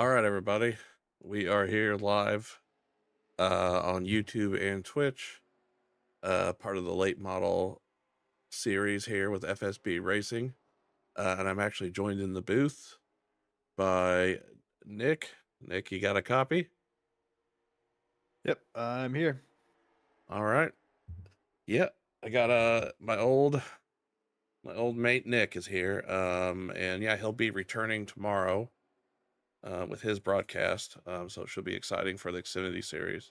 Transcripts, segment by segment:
All right, everybody. We are here live on YouTube and Twitch, part of the late model series here with FSB Racing. And I'm actually joined in the booth by Nick. Nick, you got a copy? Yep, I'm here. All right. Yeah, I got my old mate Nick is here. And yeah, he'll be returning tomorrow with his broadcast. So it should be exciting for the Xfinity series.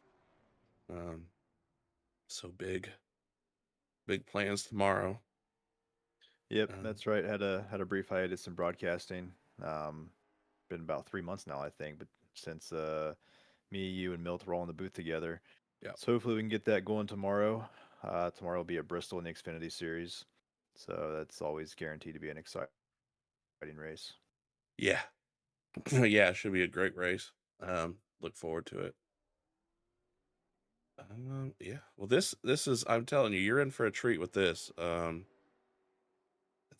Um, so big plans tomorrow. Yep, Um, that's right. Had a brief hiatus in broadcasting. Um, Been about 3 months now, I think, but since me, you, and Milt were all in the booth together. yeah, So hopefully we can get that going tomorrow. Tomorrow will be at Bristol in the Xfinity Series, so that's always guaranteed to be an exciting race. yeah, yeah. It should be a great race. Look forward to it. Yeah. Well, this is. I'm telling you, you're in for a treat with this.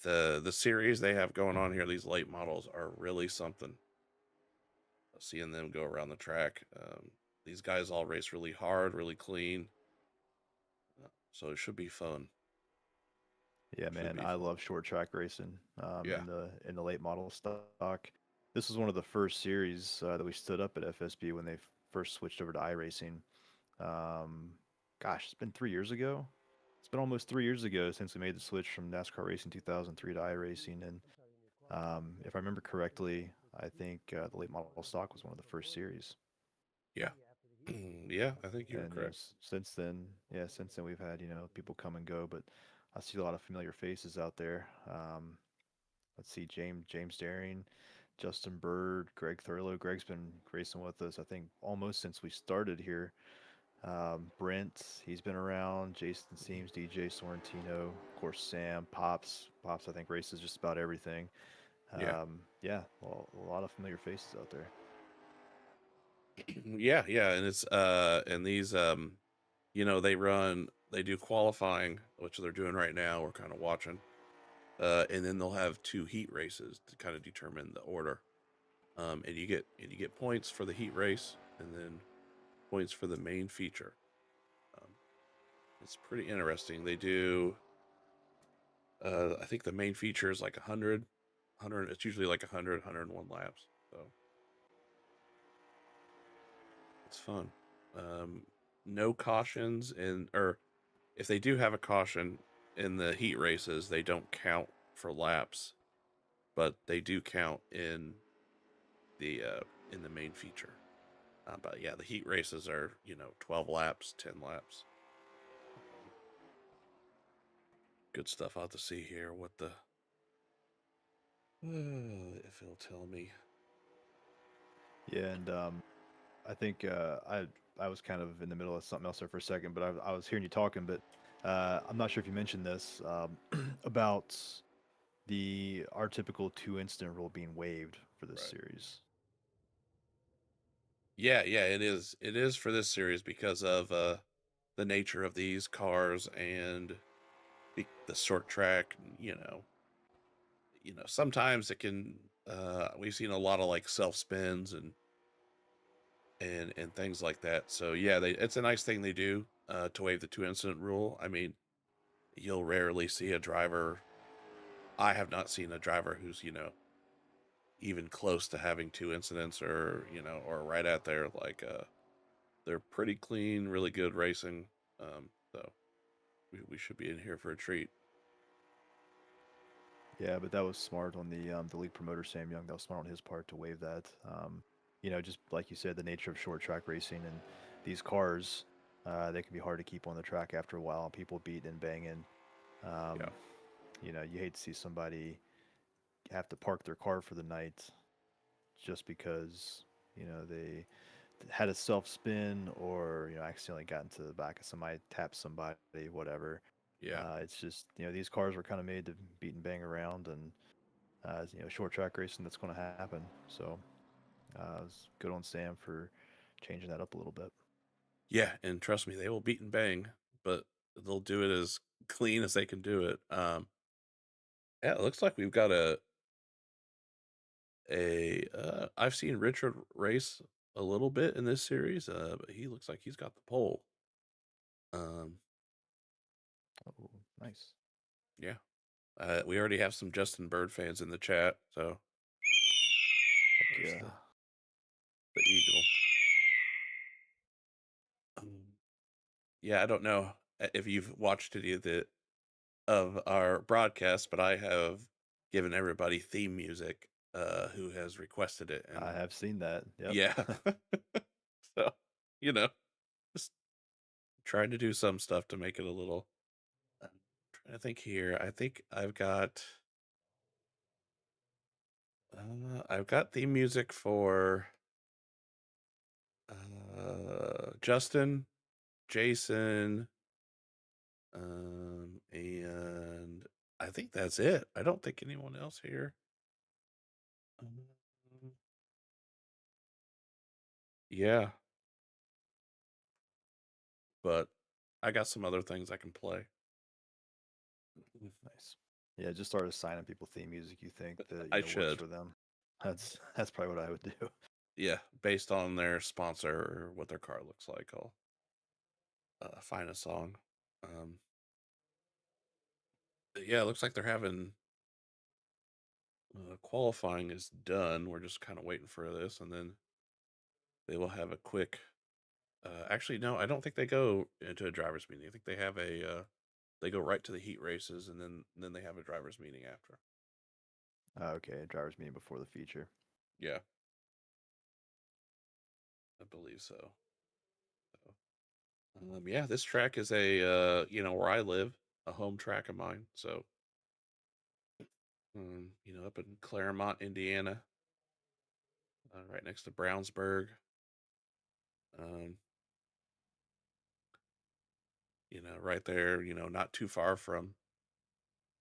The series they have going on here, these late models are really something. Seeing them go around the track. These guys all race really hard, really clean. So it should be fun. Yeah, Should man, be I fun. love short track racing. Yeah. In the late model stock. This was one of the first series that we stood up at FSB when they first switched over to iRacing. Um, Gosh, it's been 3 years ago. It's been almost 3 years ago since we made the switch from NASCAR Racing 2003 to iRacing, and if I remember correctly, I think the late model stock was one of the first series. Yeah. Yeah. I think you were And correct. since then, yeah, since then we've had people come and go, but I see a lot of familiar faces out there. Let's see, James Daring, Justin Bird, Greg Thurlow. Greg's been racing with us, I think, almost since we started here. Brent, he's been around. Jason Seams, DJ Sorrentino, of course, Sam, Pops. Pops, I think, races just about everything. Yeah. Yeah, well, a lot of familiar faces out there. Yeah, yeah, and it's and these they do qualifying, which they're doing right now, we're kind of watching. And then they'll have two heat races to kind of determine the order. And you get points for the heat race and then points for the main feature. Um, it's pretty interesting. They do I think the main feature is like 100, it's usually like 101 laps. So it's fun. Um, no cautions or if they do have a caution in the heat races, they don't count for laps, but they do count the uh, in the main feature. But yeah, the heat races are 12 laps, 10 laps. Good stuff out to see here. What the if it'll tell me? Yeah, and I think I was kind of in the middle of something else there for a second, but I was hearing you talking, but I'm not sure if you mentioned this about the our typical two incident rule being waived for this Right. series. Yeah, yeah, it is. It is for this series because of the nature of these cars and the short track. Sometimes it can. We've seen a lot of like self spins and things like that. So yeah, it's a nice thing they do to waive the two incident rule. I mean, you'll rarely see a driver. I have not seen a driver who's even close to having two incidents or or right at there. Like they're pretty clean, really good racing. So we should be in here for a treat. Yeah, but that was smart on the league promoter Sam Young. That was smart on his part to waive that. Just like you said, the nature of short track racing and these cars, they can be hard to keep on the track after a while. People beating and banging. Yeah, Um, you hate to see somebody have to park their car for the night just because they had a self spin or accidentally got into the back of somebody, tapped somebody, whatever. yeah, It's just these cars were kind of made to beat and bang around, and short track racing, that's going to happen. So it was good on Sam for changing that up a little bit. yeah. And trust me, they will beat and bang, but they'll do it as clean as they can do it. Yeah, it looks like we've got I've seen Richard race a little bit in this series, but he looks like he's got the pole. Um, Oh, nice. yeah. We already have some Justin Bird fans in the chat, so Heck there's yeah. the eagle. Yeah, I don't know if you've watched any of our broadcast, but I have given everybody theme music who has requested it, I and have seen that. Yep. yeah. So, you know, just trying to do some stuff to make it a little. I'm trying to think here. I think I've got theme music for Justin, Jason, and I think that's it. I don't think anyone else here. Um, yeah, but I got some other things I can play. Nice. Yeah, just start assigning people theme music you think that, I works should. for them. That's probably what I would do. Yeah, based on their sponsor or what their car looks like, I'll find a song. But yeah, it looks like they're having qualifying is done. We're just kind of waiting for this, and then they will have a quick. Actually, no, I don't think they go into a driver's meeting. I think they have a. They go right to the heat races, and then they have a driver's meeting after. Okay, driver's meeting before the feature. Yeah, I believe so. So, yeah, this track is a where I live, a home track of mine. So, up in Claremont, Indiana, right next to Brownsburg. Um, right there, not too far from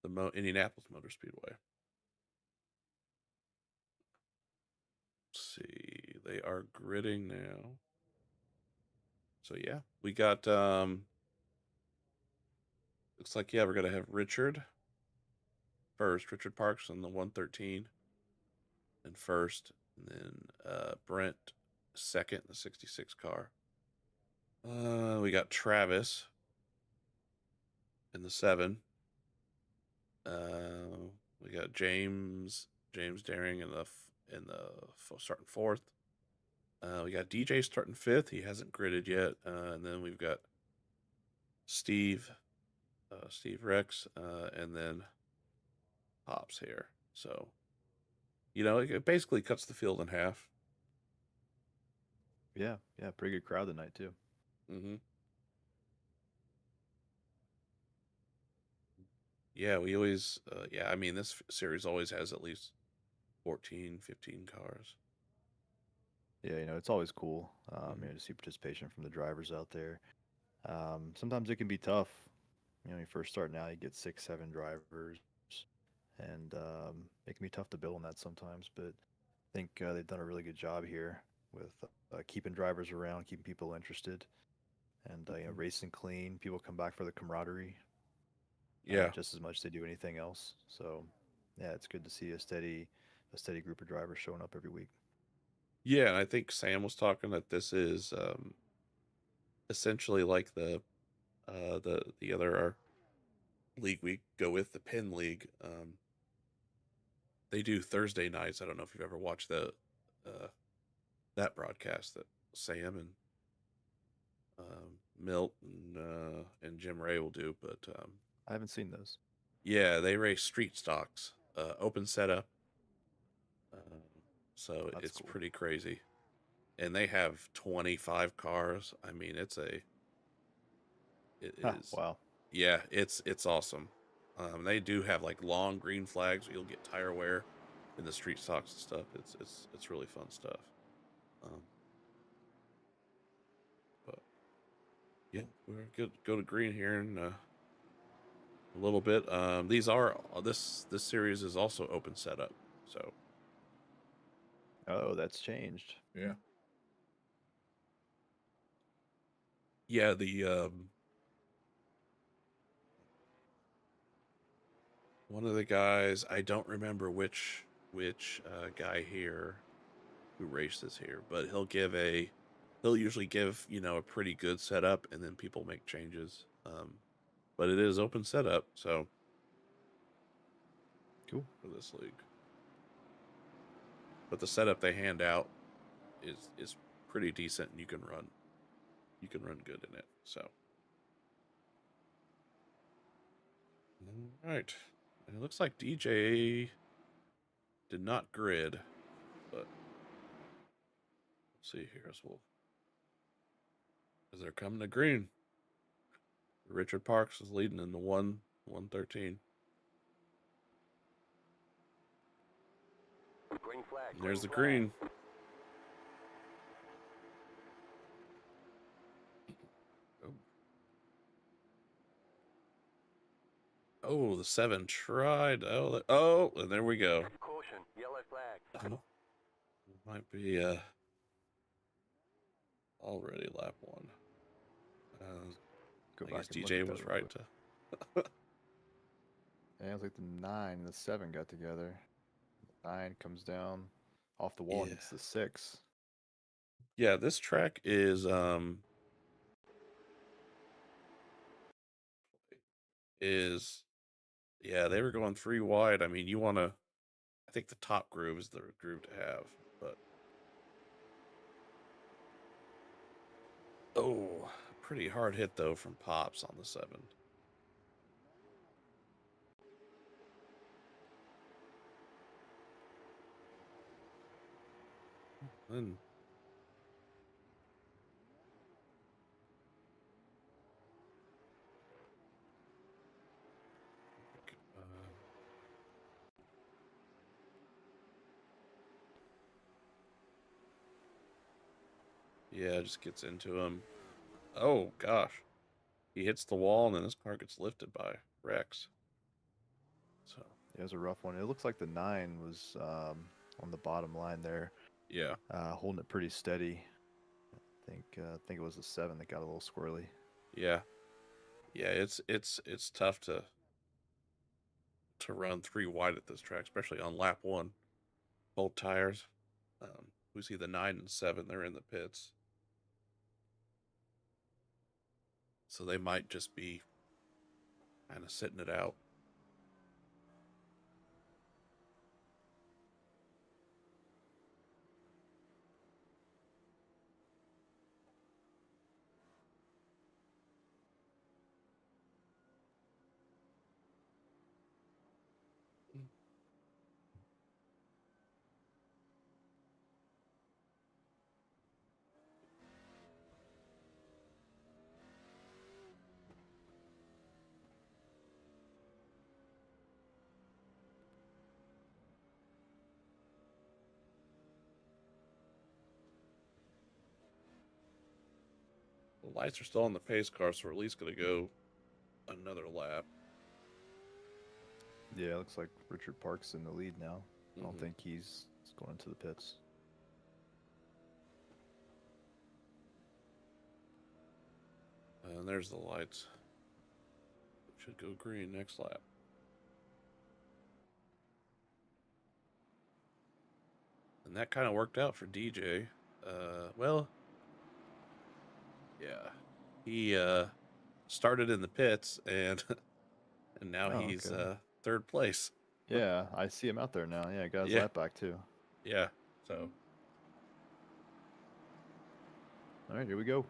the Indianapolis Motor Speedway. Let's see, they are gridding now. So yeah, we got looks like we're gonna have Richard first, Richard Parks on the 113 and first, and then Brent second, the 66 car. We got Travis in the 7. Uh, we got James Daring in the starting 4th. We got DJ starting 5th. He hasn't gridded yet. And then we've got Steve Rex, and then Pops here. So, it basically cuts the field in half. Yeah, yeah, pretty good crowd tonight too. Mm-hmm. Yeah, we always, I mean, this series always has at least 14, 15 cars. Yeah, it's always cool, Mm-hmm. to see participation from the drivers out there. Sometimes it can be tough. You first start now, you get 6, 7 drivers, and it can be tough to build on that sometimes. But I think they've done a really good job here with keeping drivers around, keeping people interested, and Mm-hmm. racing clean. People come back for the camaraderie Yeah. just as much as they do anything else. So, yeah, it's good to see a steady group of drivers showing up every week. Yeah, and I think Sam was talking that this is essentially like the other league we go with, the Penn League. They do Thursday nights. I don't know if you've ever watched uh, that broadcast that Sam and Milt and Jim Ray will do. But I haven't seen those. yeah, they race street stocks, open setup. Um, so That's it's cool. pretty crazy, and they have 25 cars. I mean, it Ah, is, wow. yeah, it's awesome. They do have like long green flags. You'll get tire wear in the street stocks and stuff. It's really fun stuff. Um, but yeah, we're good. Go to green here in a little bit. These are this series is also open setup. So Oh, that's changed. yeah, yeah. The one of the guys, I don't remember which. which guy here who races here, but he'll usually give, you know, a pretty good setup, and then people make changes. But it is open setup, so Cool. for this league. But the setup they hand out is pretty decent, and you can run good in it. So, all right, and it looks like DJ did not grid, but we'll see here as well. As they're coming to green, Richard Parks is leading in the 113. Green flag. And there's the green. Oh, the 7 tried. Oh, and there we go. Caution. Yellow flag. Oh, might be already lap 1. Go I back guess and look DJ at that was real right quick. to. Yeah, it was like the 9 and the 7 got together. The 9 comes down off the wall and hits the 6. Yeah, this track is yeah, they were going 3 wide. I mean, you want to, I think the top groove is the groove to have, but oh, pretty hard hit though from Pops on the 7. Then yeah, just gets into him. Oh gosh, he hits the wall and then this car gets lifted by Rex. So Yeah, it was a rough one. It looks like the 9 was on the bottom line there, yeah, holding it pretty steady. I think it was the 7 that got a little squirrely. yeah, it's tough to run 3 wide at this track, especially on lap 1. Both tires. We see the 9 and 7. They're in the pits, so they might just be kind of sitting it out. The lights are still on the pace car, so we're at least going to go another lap. Yeah, it looks like Richard Park's in the lead now. I don't Mhm. think he's going into the pits. And there's the lights. Should go green next lap. And that kind of worked out for DJ. Well, yeah, he started in the pits and and now Oh, he's okay. 3rd place. Yeah, I see him out there now. Yeah, got his Yeah. lap back too. Yeah. So All right, here we go.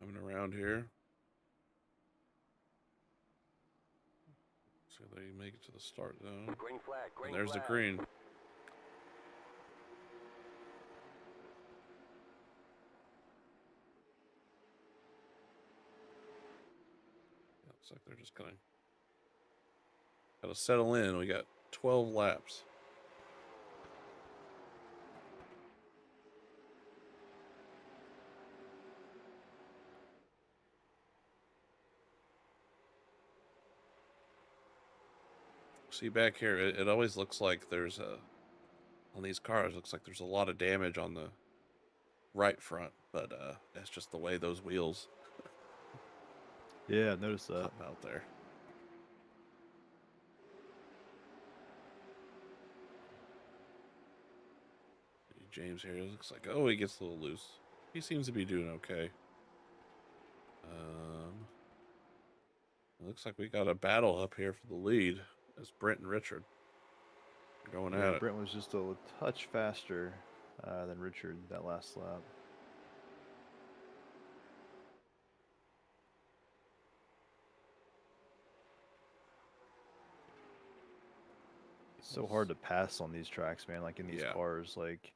coming around here. So they make it to the start zone. Green flag. Green And there's flag. the green. Yeah, looks like they're just gonna settle in. We got 12 laps. See back here, it always looks like there's on these cars, looks like there's a lot of damage on the right front, but that's just the way those wheels. Yeah, I've noticed that. pop out there. James here looks like, oh, he gets a little loose. He seems to be doing okay. It looks like we got a battle up here for the lead as Brent and Richard are going Yeah, at it. Brent was just a touch faster than Richard that last lap. It's so hard to pass on these tracks, man. Like in these cars, like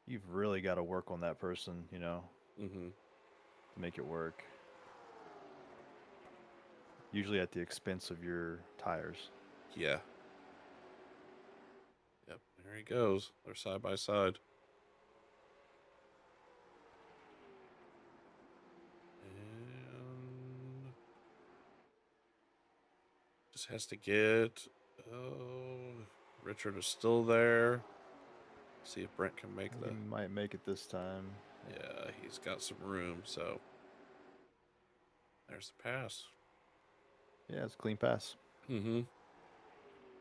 you've really got to work on that person, you know, Mm-hmm. to make it work. Usually at the expense of your tires. Yeah. Yep, there he goes. They're side by side. And just has to get. Oh, Richard is still there. See if Brent can make He might make it this time. Yeah, he's got some room, so there's the pass. Yeah, it's a clean pass. Mm-hmm.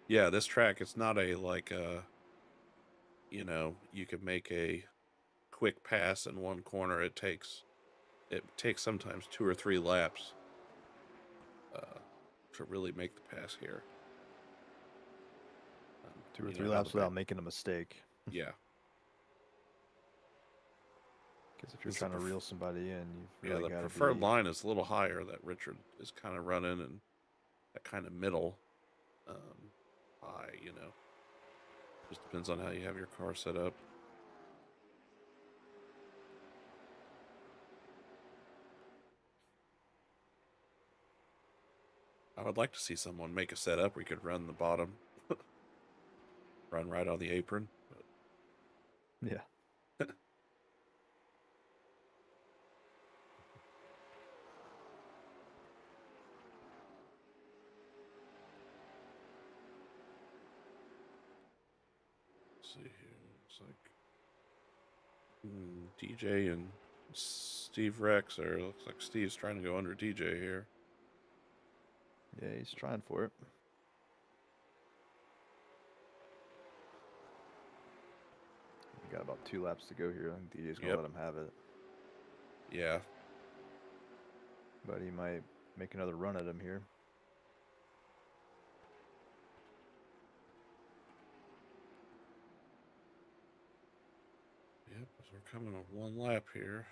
Yeah, this track, it's not a you know, you can make a quick pass in one corner. It takes sometimes 2 or 3 laps to really make the pass here. 2 or 3 laps without making a mistake. Yeah. Because if you're trying to reel somebody in, you've really got to be... the preferred line is a little higher that Richard is kind of running, and that kind of middle high, you know. Just depends on how you have your car set up. I would like to see someone make a setup where you could run the bottom, run right on the apron. But... Yeah. Let's see here. Looks like DJ and Steve Rex, or looks like Steve's trying to go under DJ here. Yeah, he's trying for it. We got about 2 laps to go here. I think DJ's going to let him have it. Yeah. But he might make another run at him here. Yep, so we're coming on 1 lap here.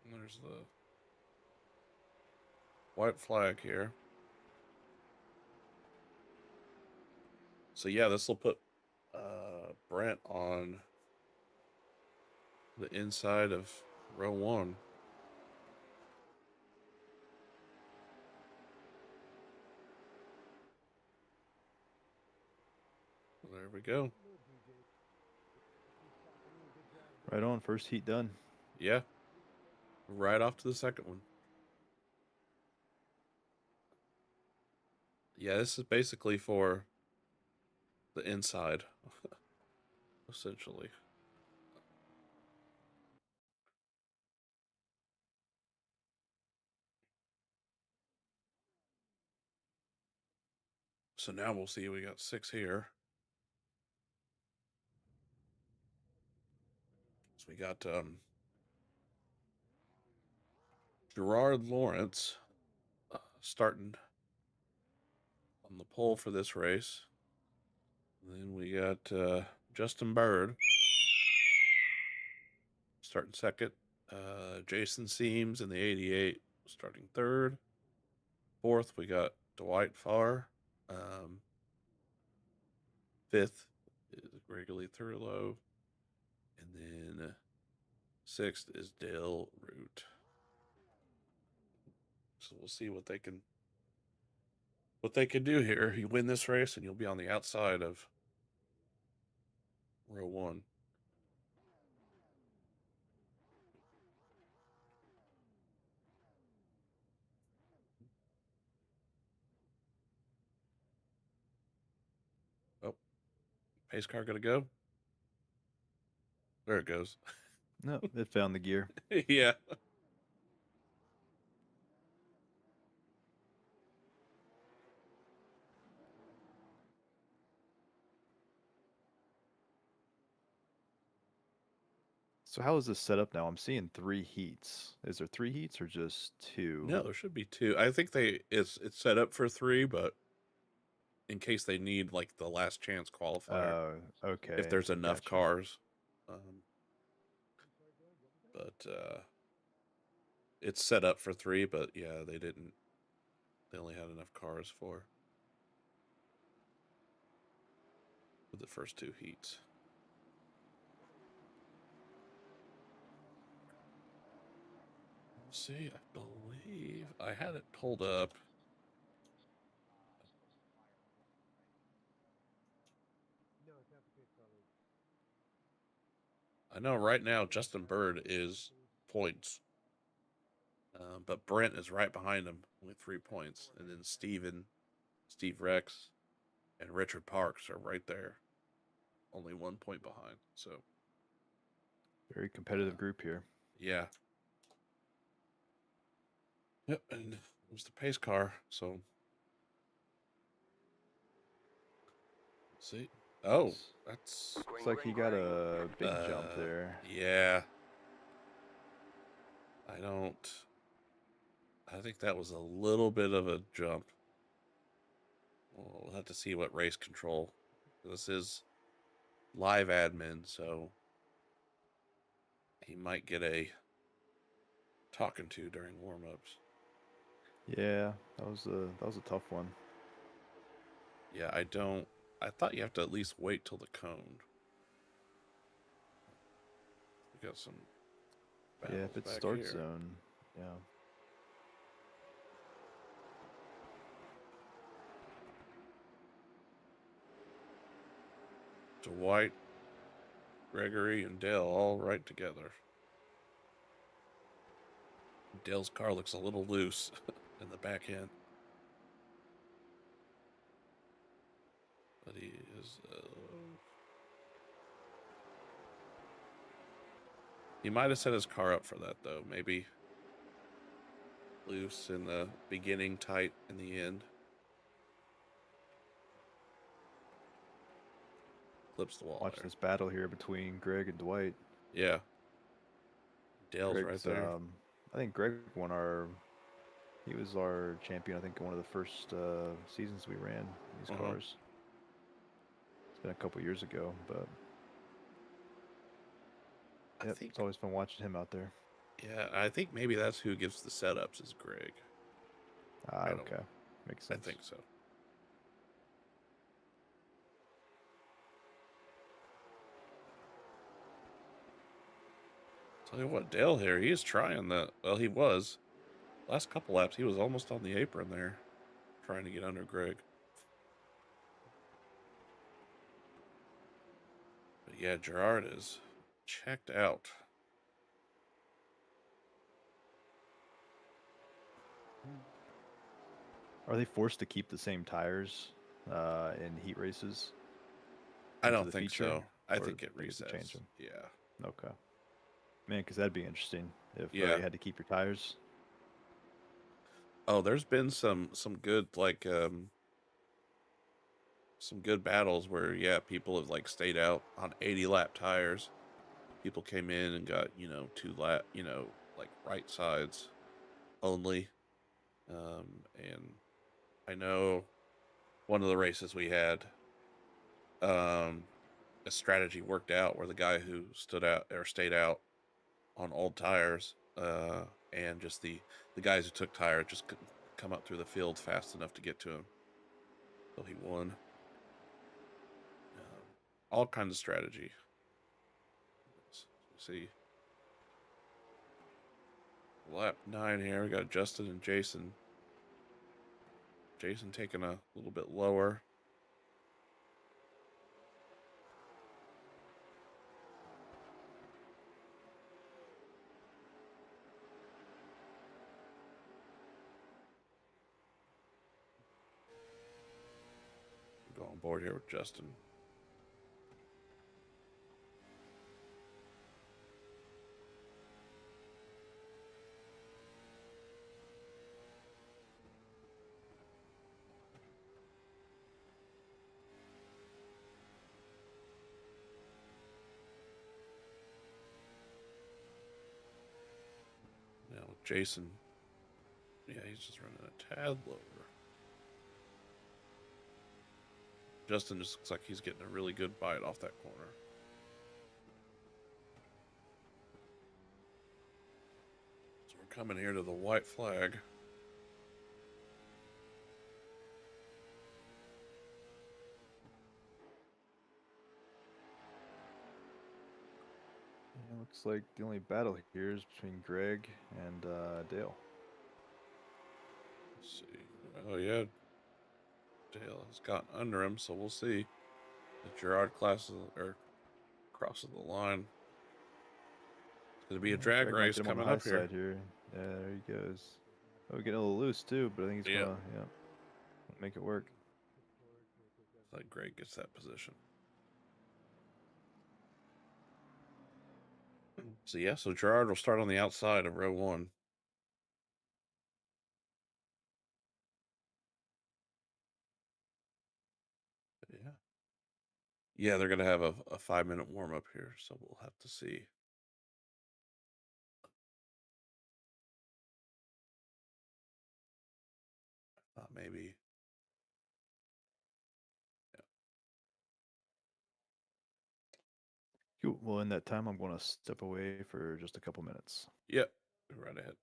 And there's the white flag here. So yeah, this will put Brent on the inside of row 1. There we go. Right on, first heat done. Yeah. Right off to the second one. Yeah, this is basically for the inside, essentially. So now we'll see. We got 6 here. So we got Gerard Lawrence starting on the pole for this race. And then we got Justin Bird starting second. Jason Seams in the 88 starting third. Fourth, we got Dwight Farr. Fifth is Gregory Thurlow. And then sixth is Dale Root. So we'll see what they can do here. You win this race and you'll be on the outside of row 1. Oh, pace car gonna go? There it goes. No, it found the gear. Yeah. So how is this set up now? I'm seeing 3 heats. Is there 3 heats or just 2? No, there should be 2. I think it's set up for 3, but in case they need like the last chance qualifier, Okay. if there's enough Gotcha. cars. But it's set up for 3, but yeah, they only had enough cars for the first 2 heats. See, I believe I had it pulled up. I know right now Justin Bird is points, but Brent is right behind him with 3 points, and then Steve Rex, and Richard Parks are right there, only 1 point behind. So Very competitive group here. yeah, yep, and it was the pace car. So let's see. Oh, that's Looks like he got a big jump there. Yeah, I think that was a little bit of a jump. We'll have to see what race control. This is live admin, so he might get a talking to during warm-ups. Yeah, that was a tough one. Yeah, I thought you have to at least wait till the cone. We got some Yeah, if it's back start here. zone, yeah. Dwight, Gregory, and Dale all right together. Dale's car looks a little loose in the back end. But he is... he might have set his car up for that, though. Maybe loose in the beginning, tight in the end. Flips the wall. Watch there. this battle here between Greg and Dwight. Yeah. Dale's right Greg's, there. I think Greg he was our champion, I think, in one of the first seasons we ran these cars. It's been a couple years ago, but yep, it's always fun watching him out there. Yeah, I think maybe that's who gives the setups is Greg. Okay. Makes sense. I think so. Tell you what, Dale here, he is trying that. Well, he was. Last couple laps, he was almost on the apron there, trying to get under Greg. But yeah, Gerard is checked out. Are they forced to keep the same tires in heat races? I don't think so. I think it they get to resets. change them? Yeah. Okay. Man, because that'd be interesting if Yeah. you had to keep your tires. Oh, there's been some good like some good battles where people have like stayed out on 80 lap tires. People came in and got 2 lap like right sides only. And I know one of the races we had, a strategy worked out where the guy who stood out or stayed out on old tires, and just the guys who took tires just couldn't come up through the field fast enough to get to him, so he won. All kinds of strategy. Let's see, lap 9 here. We got Justin and Jason. Jason taking a little bit lower. Go on board here with Justin. Jason. Yeah, he's just running a tad lower. Justin just looks like he's getting a really good bite off that corner. So we're coming here to the white flag. Yeah, looks like the only battle here is between Greg and Dale. Let's see. Oh yeah, Dale has gotten under him, so we'll see if Gerard crosses the line. It's going to be a drag Greg might race get him on the coming high up here. side here. Yeah, there he goes. Oh, getting a little loose too, but I think he's gonna make it work. It's like Greg gets that position. So yeah, so Gerard will start on the outside of row 1. Yeah. Yeah, they're gonna have a 5-minute warm up here, so we'll have to see. Maybe. Cool. Well, in that time, I'm going to step away for just a couple minutes. Yep. Right ahead.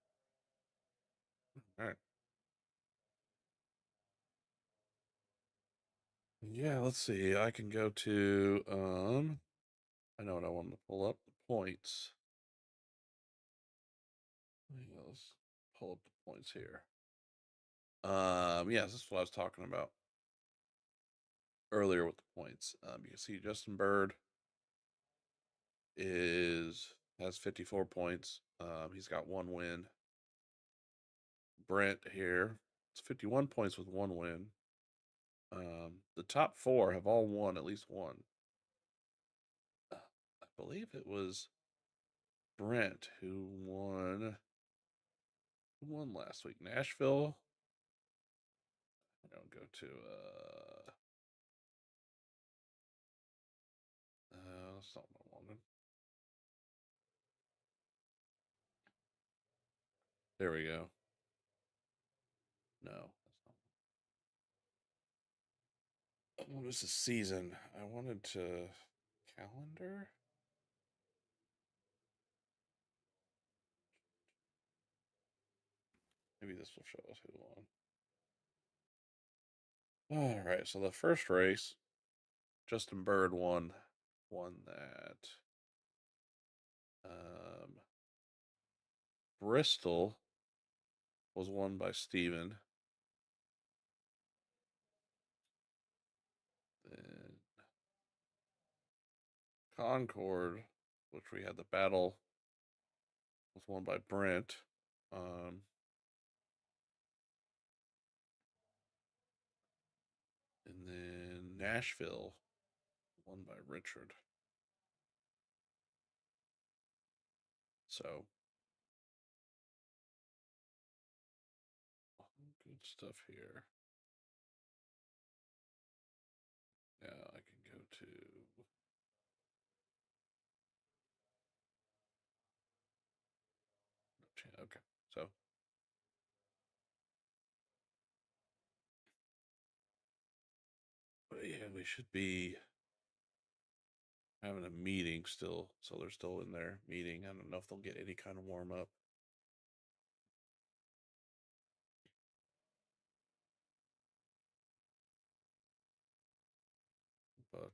All right. Yeah, let's see. I can go to I know what I wanted to pull up, the points. Yeah, let's pull up the points here. Yes, this is what I was talking about earlier with the points. You can see Justin Bird has 54 points. He's got 1 win. Brent here, it's 51 points with 1 win. The top 4 have all won at least one. I believe it was Brent who won last week. Nashville. I'll go to that's not what I wanted. There we go. No, that's not. Oh, this is season. I wanted to calendar. Maybe this will show us who won. All right, so the first race, Justin Bird won that. Bristol was won by Steven. Then Concord, which we had the battle, was won by Brent. And then Nashville, won by Richard. So, good stuff here. Now I can go to okay. So yeah, we should be having a meeting still. So they're still in their meeting. I don't know if they'll get any kind of warm up. But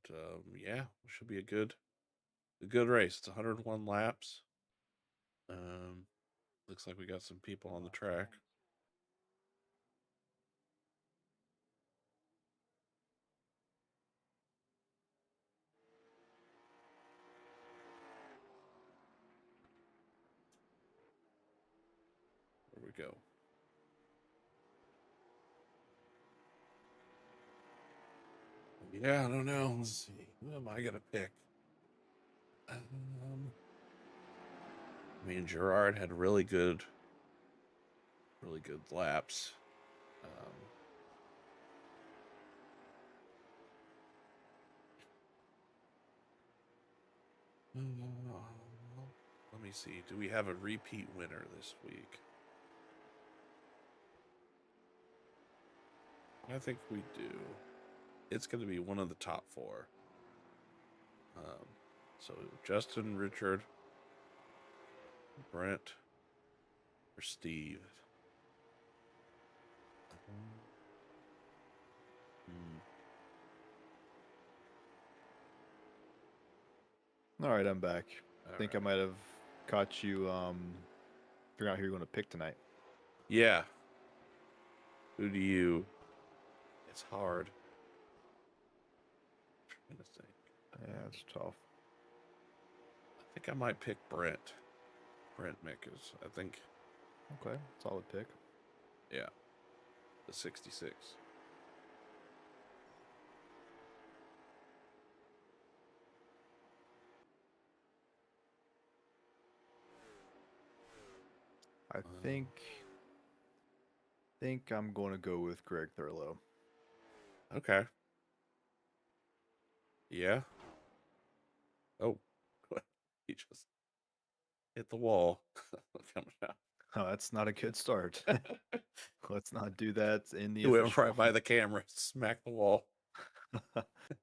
yeah, it should be a good race. It's 101 laps. Looks like we got some people on the track. There we go. Yeah, I don't know. Let's see. Who am I gonna pick? I mean, Gerard had really good laps. Let me see. Do we have a repeat winner this week? I think we do. It's going to be one of the top 4. So Justin, Richard, Brent, or Steve. All right, I'm back. I All think right. I might have caught you figuring out who you're going to pick tonight. Yeah. Who do you? It's hard. I'm trying to think. Yeah, it's tough. I think I might pick Brent. Brent Mickes. I think. Okay, solid pick. Yeah. The 66. I think I'm going to go with Greg Thurlow. Okay. Yeah. Oh, he just hit the wall. Coming out. Oh, that's not a good start. Let's not do that in the He went official. right by the camera, smacked the wall.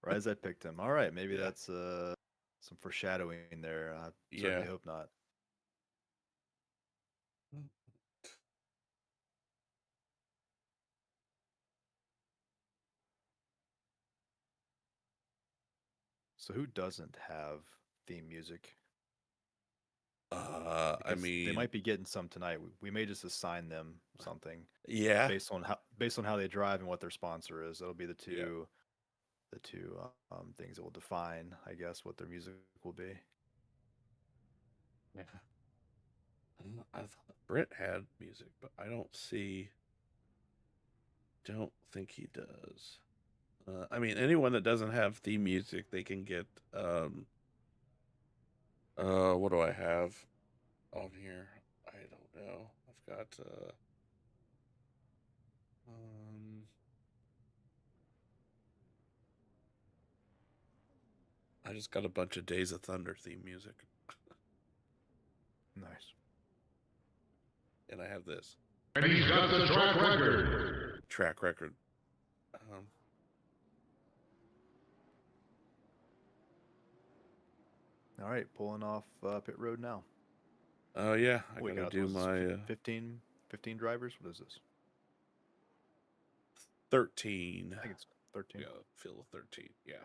Right as I picked him. All right, maybe Yeah. that's some foreshadowing there. I Yeah. certainly hope not. So who doesn't have theme music? I Because they mean, might be getting some tonight. We may just assign them something yeah. based on how they drive and what their sponsor is. That'll be the Yeah. two things that will define, I guess, what their music will be. Yeah. I thought Brent had music, but I don't think he does. I mean, anyone that doesn't have theme music, they can get. What do I have on here? I don't know. I've got. I just got a bunch of Days of Thunder theme music, Nice. and I have this And he's got the track record. track record. All right, pulling off pit road now. Oh yeah, I We gotta got do my 15 drivers. What is this? 13. I think it's 13. Yeah, field of 13. Yeah.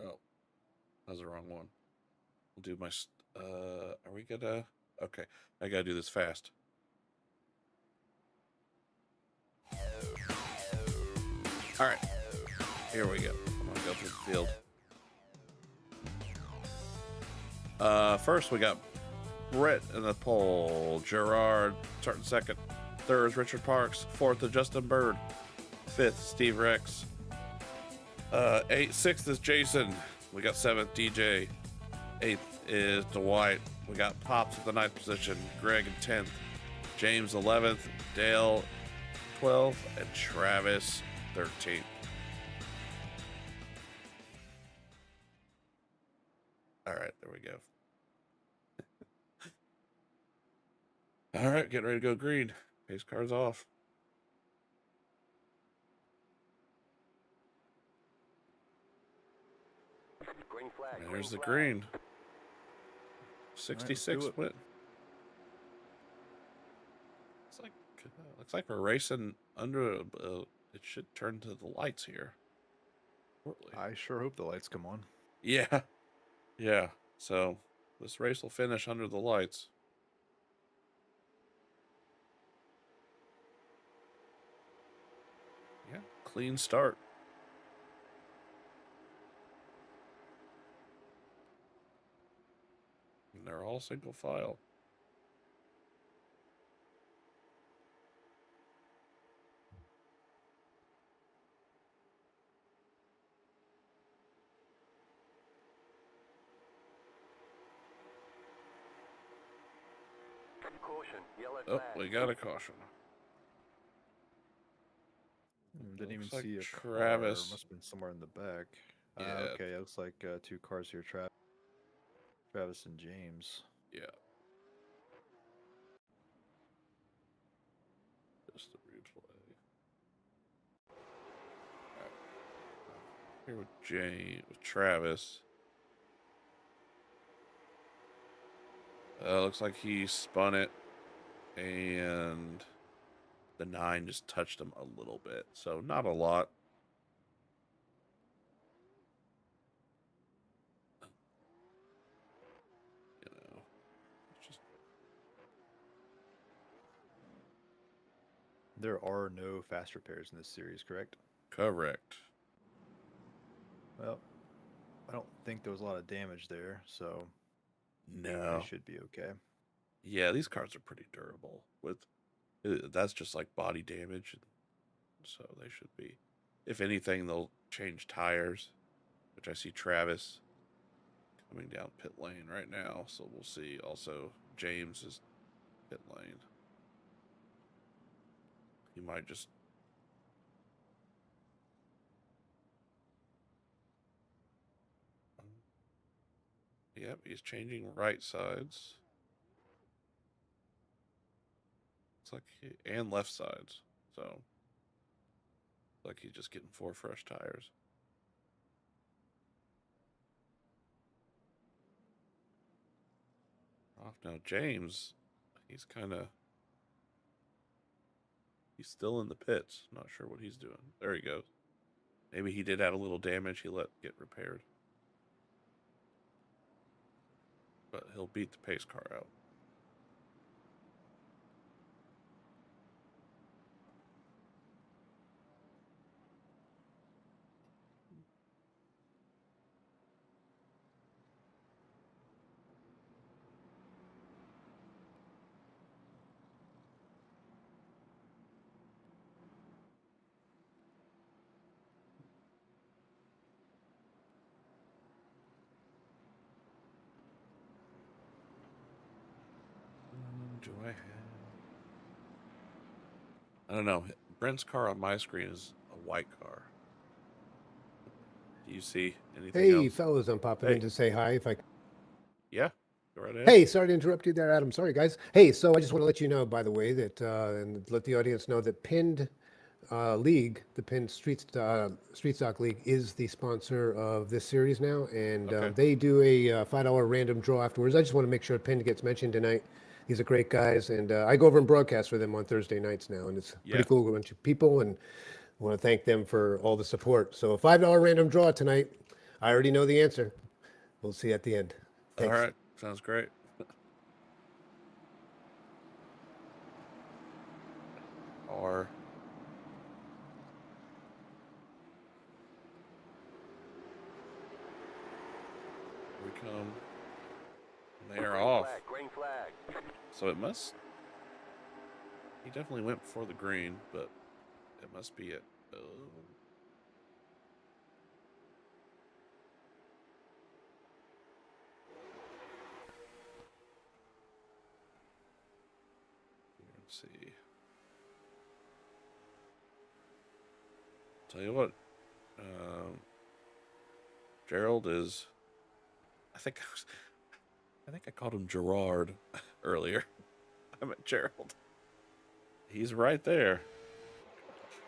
Oh, that was the wrong one. We'll do my. Are we gonna? Okay, I gotta do this fast. All right, here we go. I'm gonna go through the field. First we got Brett in the pole. Gerard starting second. Third is Richard Parks. Fourth is Justin Bird. Fifth, Steve Rex. Sixth is Jason. We got seventh, DJ. Eighth is Dwight. We got Pops at the ninth position. Greg in 10th. James 11th. Dale 12th. And Travis 13th. All right, there we go. All right, getting ready to go green. Pace car's off. Green flag. And there's the flag. green. All 66 right, let's do win. Looks like we're racing under. It should turn to the lights here. Shortly. I sure hope the lights come on. Yeah, yeah. So this race will finish under the lights. Yeah, clean start. And they're all single file. Caution. Yellow Oh, flag. we got a caution. Didn't even Looks like see a Travis. car. Must have been somewhere in the back. Yeah. Okay, it looks like two cars here. Travis and James. Yeah. play. Here with Travis. Looks like he spun it, and the 9 just touched him a little bit, so not a lot. You know, it's just There are no fast repairs in this series, correct? correct. Well, I don't think there was a lot of damage there, so No. they should be okay. Yeah, these cards are pretty durable. With that's just like body damage, so they should be. If anything, they'll change tires, which I see Travis coming down pit lane right now. So we'll see. Also, James is pit lane. He might just. Yep, he's changing right sides. It's like and left sides. So like he's just getting 4 fresh tires. Off now, James. He's still in the pits. Not sure what he's doing. There he goes. Maybe he did add a little damage he let get repaired. But he'll beat the pace car out. Do I have? I don't know. Brent's car on my screen is a white car. Do you see anything Hey, else? fellas, I'm popping Hey. in to say hi. If I Yeah, go right ahead. Hey, sorry to interrupt you there, Adam. Sorry, guys. Hey, so I just want to let you know, by the way, that and let the audience know that Pinned League, the Pinned Street Stock League, is the sponsor of this series now, and Okay. they do a $5 random draw afterwards. I just want to make sure Pinned gets mentioned tonight. These are great guys, and I go over and broadcast for them on Thursday nights now, and it's Yeah. pretty cool, a bunch of people, and I want to thank them for all the support. So a $5 random draw tonight. I already know the answer. We'll see you at the end. Thanks. All right. Sounds great. Or we come. And they are Green off. flag, green flag. So it must. He definitely went for the green, but it must be it. Let's see. Tell you what, Gerald is. I think I called him Gerard earlier. I meant Gerald. He's right there.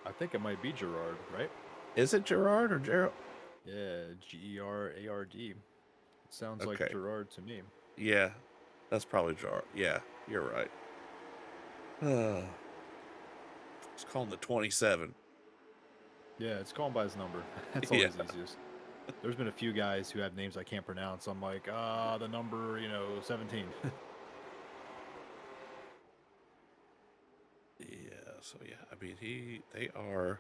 I think it might be Gerard, right? Is it Gerard or Gerald? Yeah, Gerard. It sounds like Okay. Gerard to me. Yeah, that's probably Gerard. Yeah, you're right. Let's call him the 27. Yeah, it's called by his number. That's always Yeah. easiest. There's been a few guys who have names I can't pronounce. I'm like, the number, 17. Yeah, so yeah, I mean they are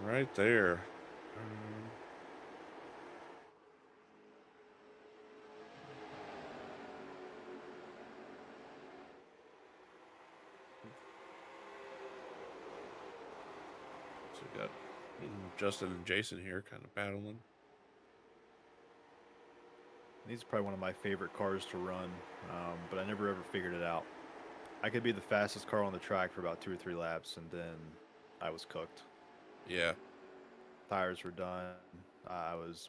right there. So we got Justin and Jason here kind of battling. These are probably one of my favorite cars to run, but I never ever figured it out. I could be the fastest car on the track for about 2 or 3 laps, and then I was cooked. Yeah. Tires were done. I was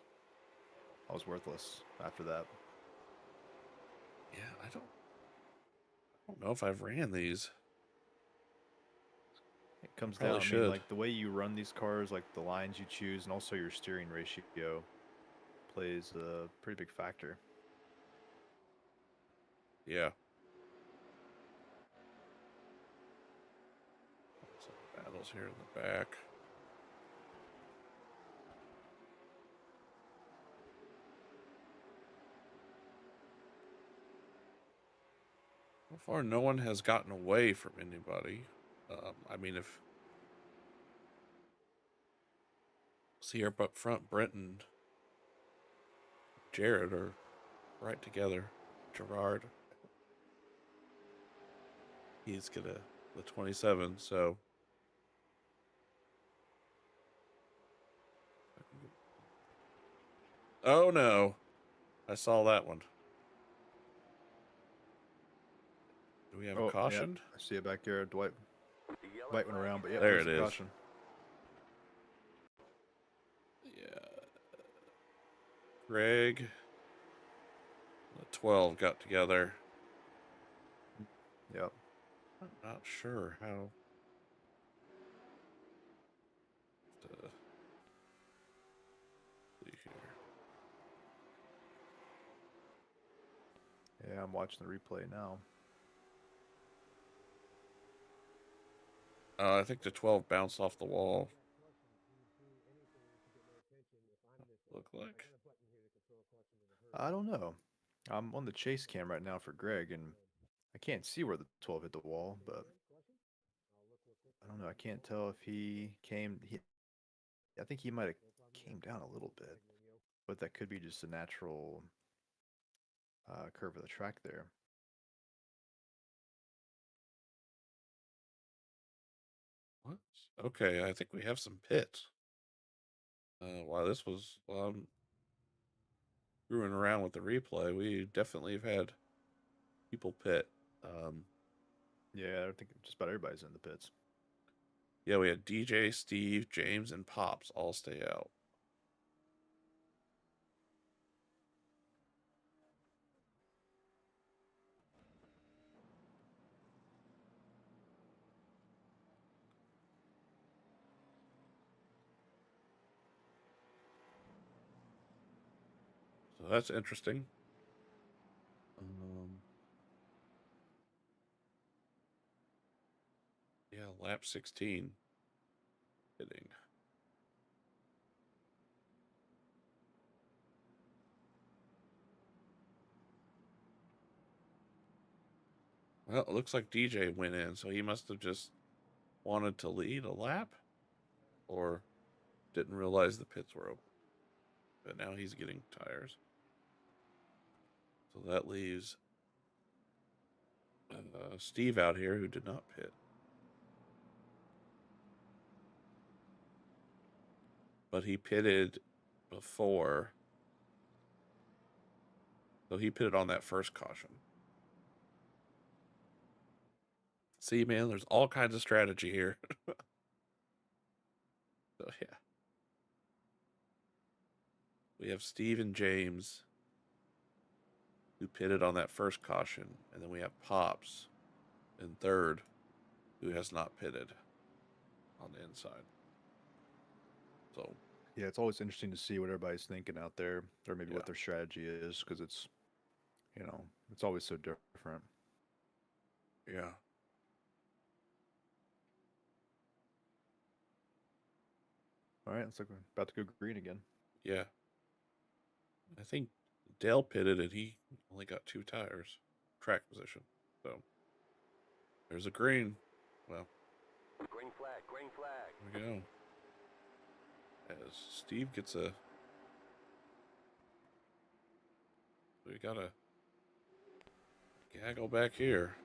worthless after that. Yeah, I don't know if I've ran these. Comes Probably down. I mean, should. like the way you run these cars, like the lines you choose, and also your steering ratio plays a pretty big factor. Yeah. Some battles here in the back. So far, no one has gotten away from anybody. I mean, if see here up front, Brent and Jared are right together. Gerard, he's gonna the 27. So oh no, I saw that one. Do we have a Oh, yeah. caution? I see it back there. Dwight The yellow went flag around, is but yeah, There there's it a is. caution. Yeah. Greg, the 12 got together. Yep. I'm not sure how to see here. Yeah, I'm watching the replay now. I think the 12 bounced off the wall. Look like. I don't know. I'm on the chase cam right now for Greg, and I can't see where the 12 hit the wall, but I don't know. I can't tell if he came. I think he might have came down a little bit, but that could be just a natural curve of the track there. What? Okay, I think we have some pits. While I'm screwing around with the replay, we definitely have had people pit. Yeah, I think just about everybody's in the pits. Yeah, we had DJ, Steve, James, and Pops all stay out. So that's interesting. Yeah, lap 16. Hitting. Well, it looks like DJ went in, so he must have just wanted to lead a lap or didn't realize the pits were open. But now he's getting tires. So that leaves Steve out here who did not pit. But he pitted before. So he pitted on that first caution. See, man, there's all kinds of strategy here. So, yeah. We have Steve and James who pitted on that first caution. And then we have Pops in third who has not pitted on the inside. So, Yeah, it's always interesting to see what everybody's thinking out there, or maybe Yeah. what their strategy is, because it's, it's always so different. yeah. All right, looks like we're about to go green again. Yeah. I think Dale pitted and he only got 2 tires. Track position. So, there's a green. Well, Green flag, green flag. there we go. As Steve gets a... We got a gaggle back here.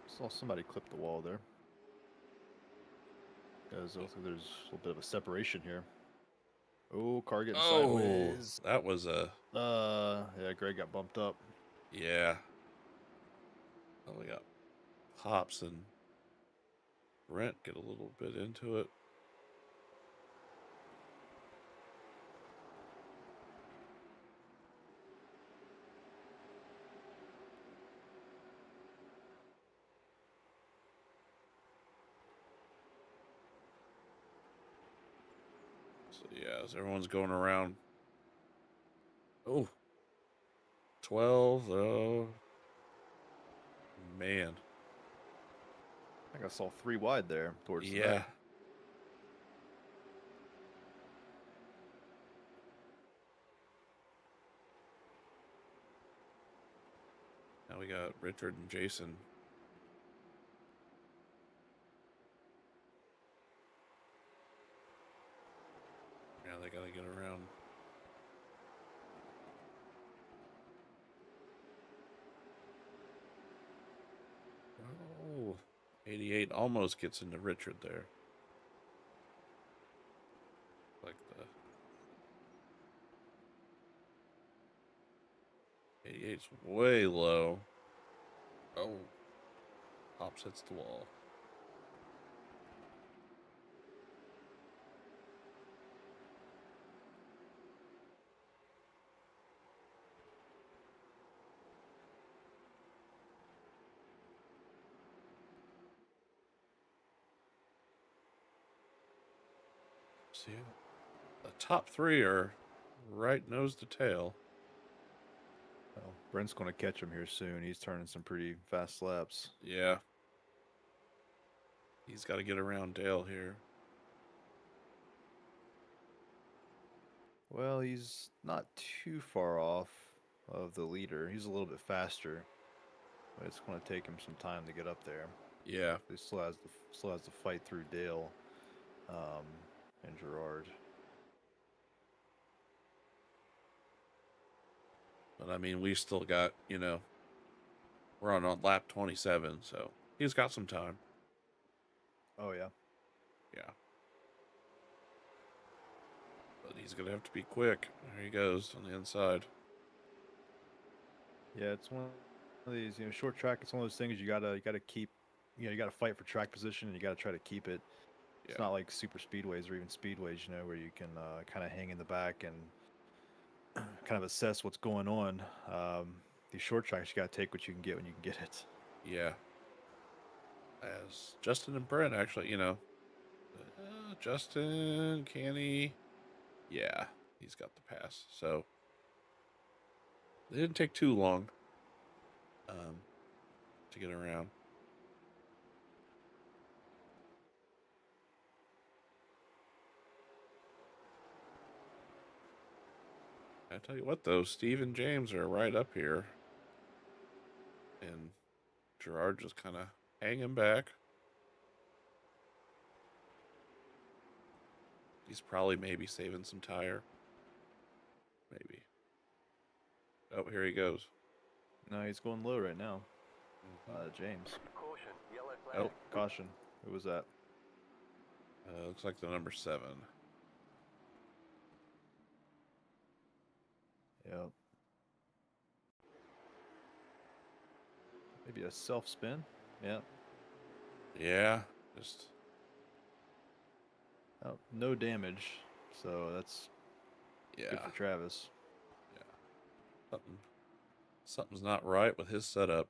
Saw somebody clip the wall there. Because there's a little bit of a separation here. Oh, car getting sideways. That was a... Yeah, Greg got bumped up. Yeah. Oh, we got Pops and Brent get a little bit into it. So yeah, as everyone's going around. Oh, 12. Oh, man. I think I saw 3 wide there towards the Yeah. back. Now we got Richard and Jason. Yeah, they gotta get around. Oh, 88 almost gets into Richard there. Like the 88's way low. Oh, Pops hits the wall. See, the top 3 are right nose to tail. Well, Brent's going to catch him here soon. He's turning some pretty fast laps. Yeah. He's got to get around Dale here. Well, he's not too far off of the leader. He's a little bit faster, but it's going to take him some time to get up there. Yeah. He still has to fight through Dale and Gerard. But I mean, we still got, we're on lap 27, so he's got some time. Oh, yeah. Yeah. But he's going to have to be quick. There he goes on the inside. Yeah, it's one of these, short track. It's one of those things you gotta keep, you gotta fight for track position and you gotta try to keep it. It's Yeah. not like super speedways or even speedways, where you can kind of hang in the back and kind of assess what's going on. These short tracks, you gotta take what you can get when you can get it. Yeah. As Justin and Brent actually, Justin, can he? Yeah, he's got the pass. So it didn't take too long to get around. I tell you what, though, Steve and James are right up here. And Gerard just kind of hanging back. He's probably maybe saving some tire. Maybe. Oh, here he goes. No, he's going low right now. James. Caution, yellow flag. Oh, caution. Who was that? Looks like the number 7. Yep. Maybe a self spin. Yeah. Yeah, just Oh, no damage. So that's good yeah. for Travis. Something's not right with his setup.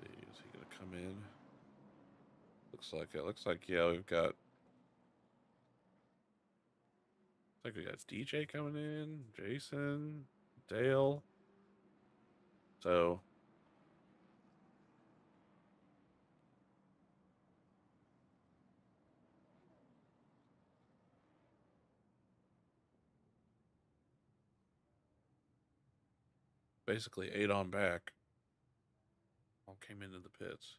Is he gonna come in? Looks like it. Looks like yeah, we've got. Looks like we got DJ coming in, Jason, Dale. So basically 8 on back. All came into the pits.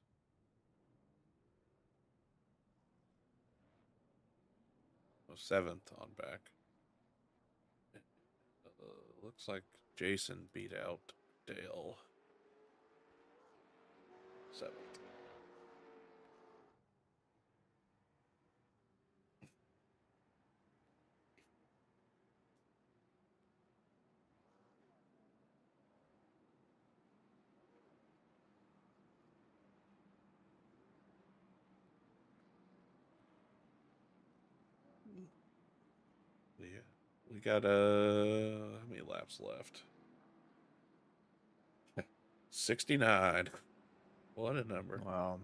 Oh, 7th on back. Looks like Jason beat out Dale. 7th. Yeah. We got how many laps left? 69. What a number. Wow.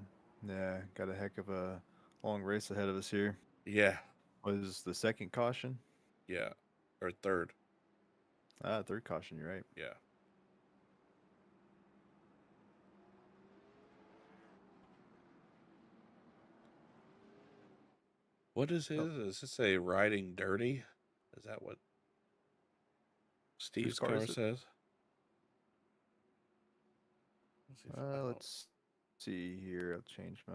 Yeah, got a heck of a long race ahead of us here. Yeah. Was the second caution? Yeah. Or third. Third caution, you're right. Yeah. What is his? Does it say riding dirty? Is that what Steve's car car is it? says? Let's see if I don't- Let's see here. I'll change my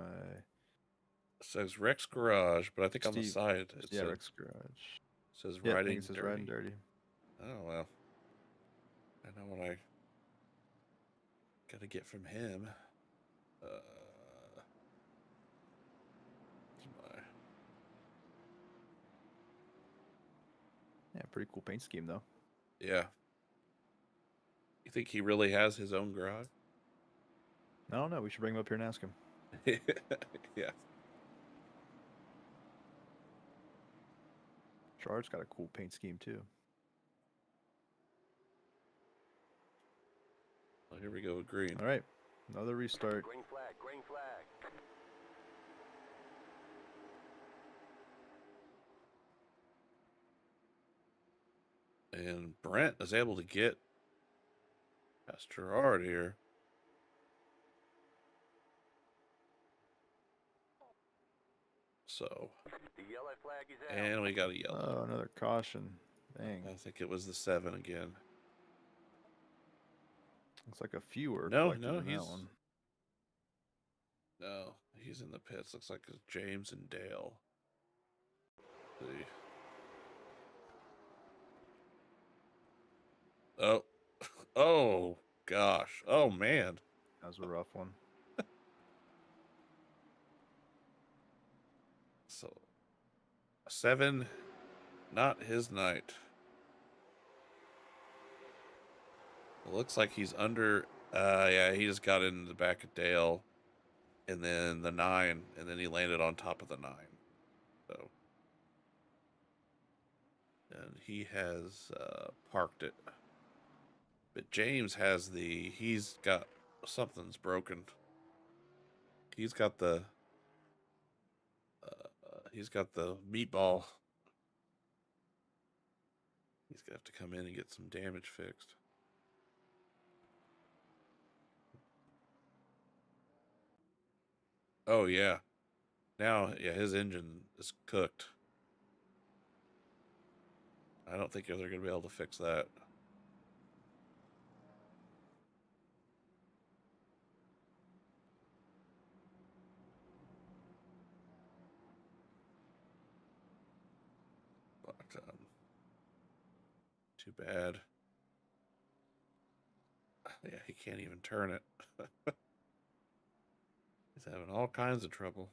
It says Rex Garage, but I think on the Steve. side it Yeah, says, Rex Garage. says Yeah, I riding think it says dirty. riding dirty. Oh well. I know what I gotta get from him. My- Yeah, pretty cool paint scheme though. yeah. You think he really has his own garage? I don't know. We should bring him up here and ask him. Yeah. Charles got a cool paint scheme too. Well, here we go with green. All right, another restart. Green flag, green flag. And Brent is able to get past Gerard here. So, The yellow flag is out. and we got a yellow. Oh, another caution. Dang. I think it was the 7 again. Looks like a few were No, collected no, in he's that one. no, he's in the pits. Looks like it's James and Dale. Let's see. Oh, oh gosh, oh man. That was a rough one. So 7, not his night. It looks like he's under. Yeah, he just got in the back of Dale, and then the 9, and then he landed on top of the 9. So, and he has parked it. But James has the. He's got something's broken. He's got the. He's got the meatball. He's gonna have to come in and get some damage fixed. Oh yeah. Now, yeah, his engine is cooked. I don't think they're going to be able to fix that. But, too bad. Yeah, he can't even turn it. He's having all kinds of trouble.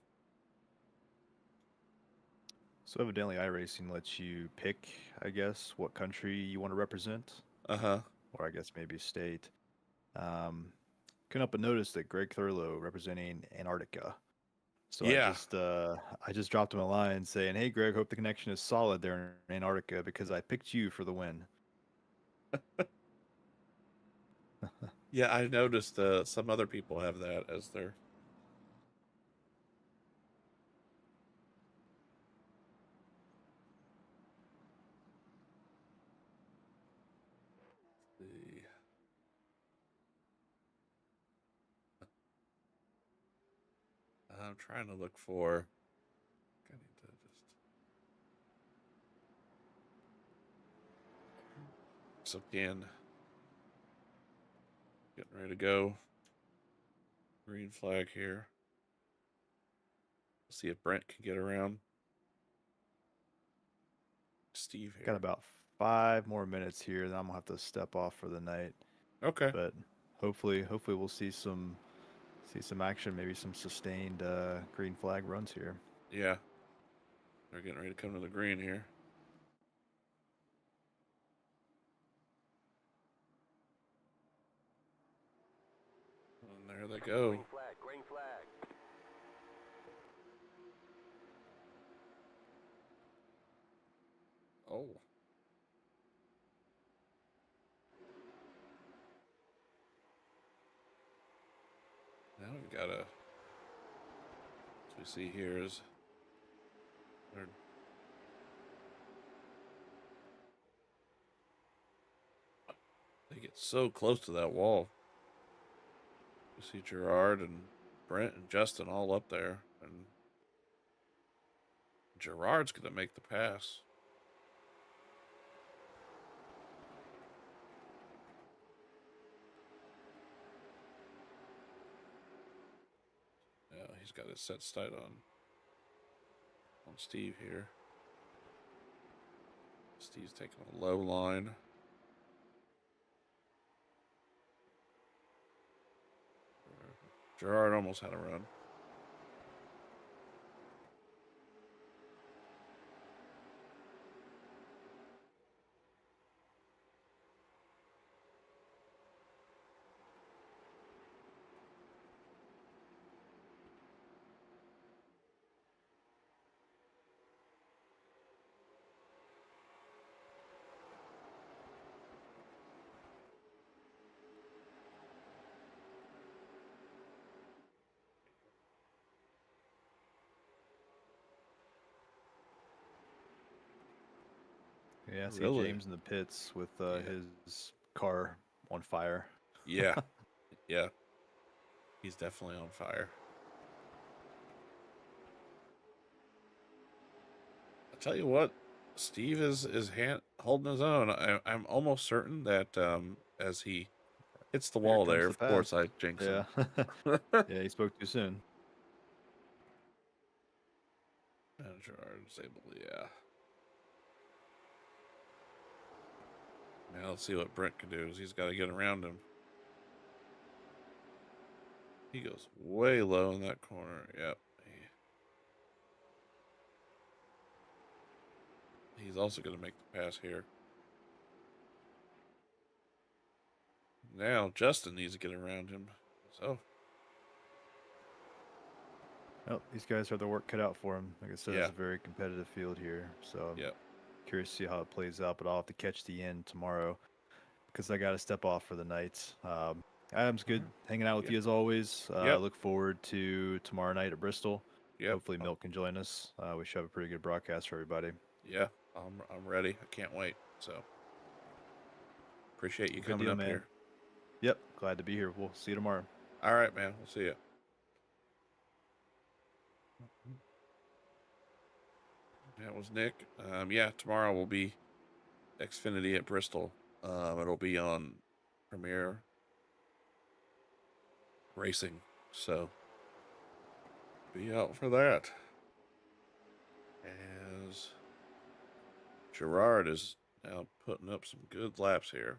So evidently iRacing lets you pick, I guess, what country you want to represent, Uh-huh. or I guess maybe state. Couldn't help but notice that Greg Thurlow representing Antarctica. So Yeah. I just dropped him a line saying, "Hey Greg, hope the connection is solid there in Antarctica because I picked you for the win." Yeah, I noticed some other people have that as their... See. I'm trying to look for... I need to just... So again, getting ready to go. Green flag here. See if Brent can get around. Steve here. Got about 5 more minutes here, then I'm gonna have to step off for the night. Okay. But hopefully we'll see some action, maybe some sustained green flag runs here. Yeah. They're getting ready to come to the green here. And there they go. Green flag, green flag. Oh. gotta. What we see here is. They get so close to that wall. You see Gerard and Brent and Justin all up there, and Gerard's gonna make the pass. Yeah, he's got his set sight on Steve here. Steve's taking a low line. Gerard almost had a run. Yeah, I see Really? James in the pits with Yeah. his car on fire. Yeah. Yeah. He's definitely on fire. I tell you what, Steve is holding his own. I'm almost certain that as he hits the Here wall comes there, the of course pass. I jinx Yeah. him. Yeah, he spoke too soon. And Gerard is able to, yeah. Now let's see what Brent can do. He's got to get around him. He goes way low in that corner. Yep. He's also going to make the pass here. Now Justin needs to get around him. So. Well, these guys have their work cut out for them. Like I said, Yeah. it's a very competitive field here. So Yep. curious to see how it plays out, but I'll have to catch the end tomorrow because I got to step off for the night. Adam's good hanging out with Yeah. you as always. Yep. Look forward to tomorrow night at Bristol. Yep. Hopefully Milk can join us. We should have a pretty good broadcast for everybody. Yeah, I'm ready. I can't wait. So appreciate you Good coming deal, up man. here. Yep, glad to be here. We'll see you tomorrow. All right, man. We'll see you. That was Nick. Yeah, tomorrow will be Xfinity at Bristol. It'll be on Premier Racing, so be out for that. As Gerard is now putting up some good laps here.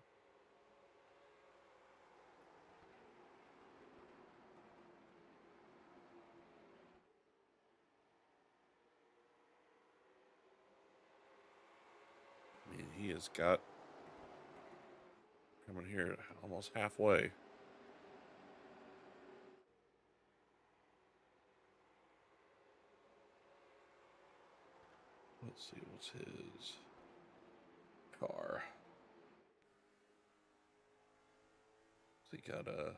I mean, he has got coming here almost halfway. Let's see, what's his car? So he got a.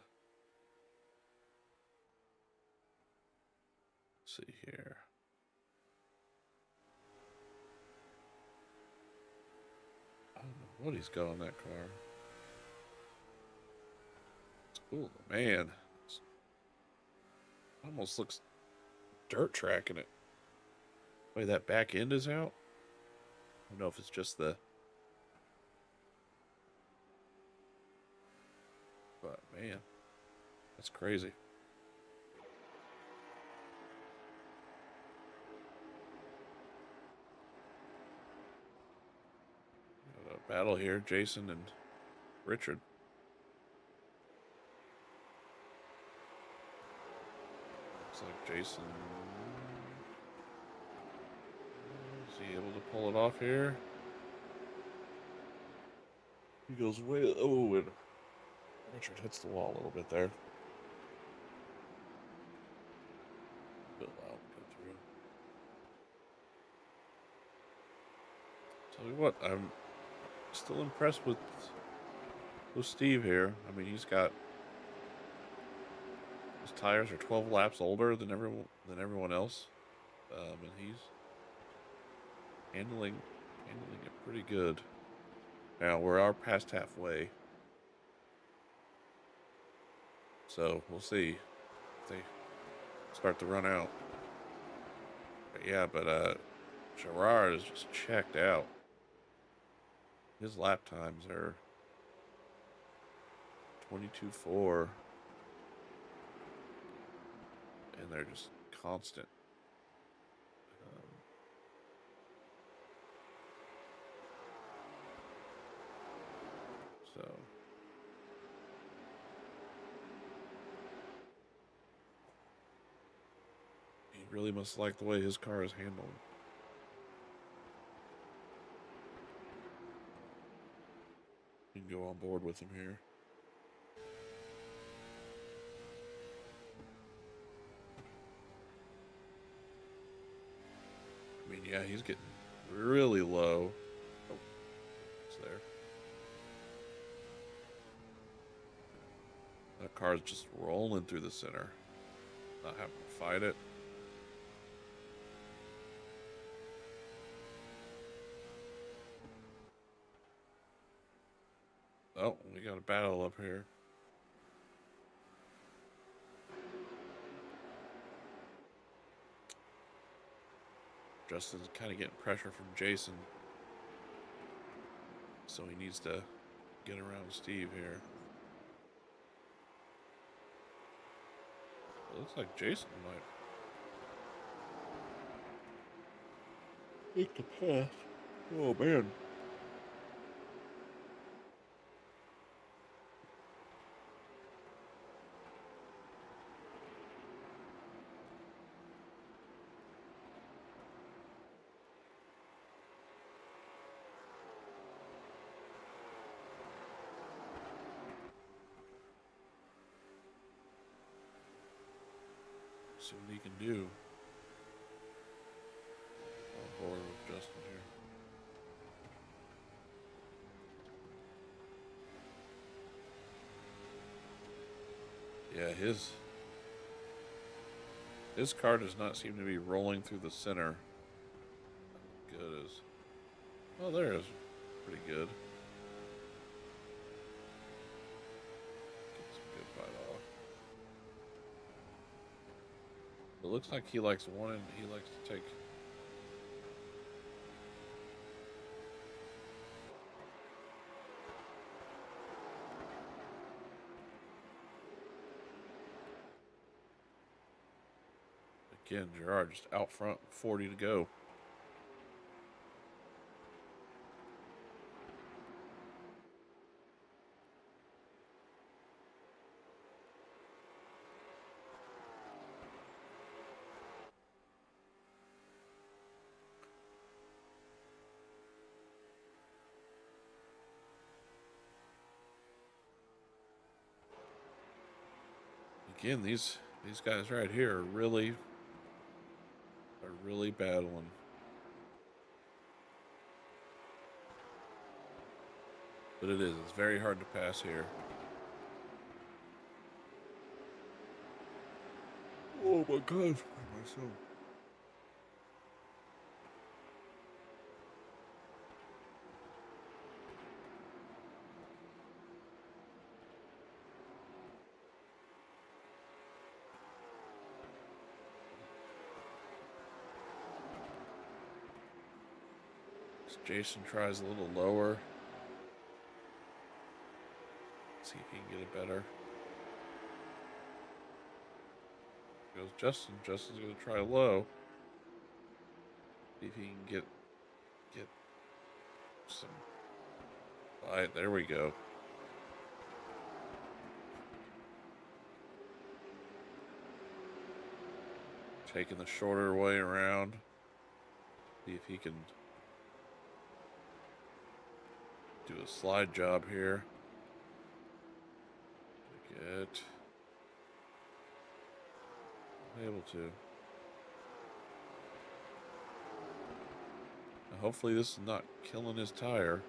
Let's see here. I don't know what he's got on that car. Oh man, it almost looks dirt track in it. Wait, that back end is out? I don't know if it's just the. But man, that's crazy. Got a battle here, Jason and Richard. Looks like Jason. Is he able to pull it off here? He goes way. Oh, and Richard hits the wall a little bit there. Bit loud to go through. Tell you what, I'm still impressed with Steve here. I mean, he's got his tires are 12 laps older than everyone else, and he's handling it pretty good. Now we are past halfway, so we'll see if they start to run out. But yeah, Gerard is just checked out. His lap times are 22.4, and they're just constant. So he really must like the way his car is handled. You can go on board with him here. I mean, yeah, he's getting really low. Oh, it's there. That car's just rolling through the center. Not having to fight it. Oh, we got a battle up here. Justin's kind of getting pressure from Jason. So he needs to get around Steve here. It looks like Jason might make the pass. Oh, man. See what he can do. On board with Justin here. Yeah, his car does not seem to be rolling through the center. Good as, oh, there it is. Pretty good. Get some good bite off. It looks like he likes one, and he likes to take. Again, Gerard just out front, 40 to go. Again, these guys right here are really battling. But it's very hard to pass here. Oh my God, myself. Jason tries a little lower. See if he can get it better. Goes Justin. Justin's gonna try low. See if he can get some. Alright, there we go. Taking the shorter way around. See if he can do a slide job here. Get able to. Now hopefully this is not killing his tire.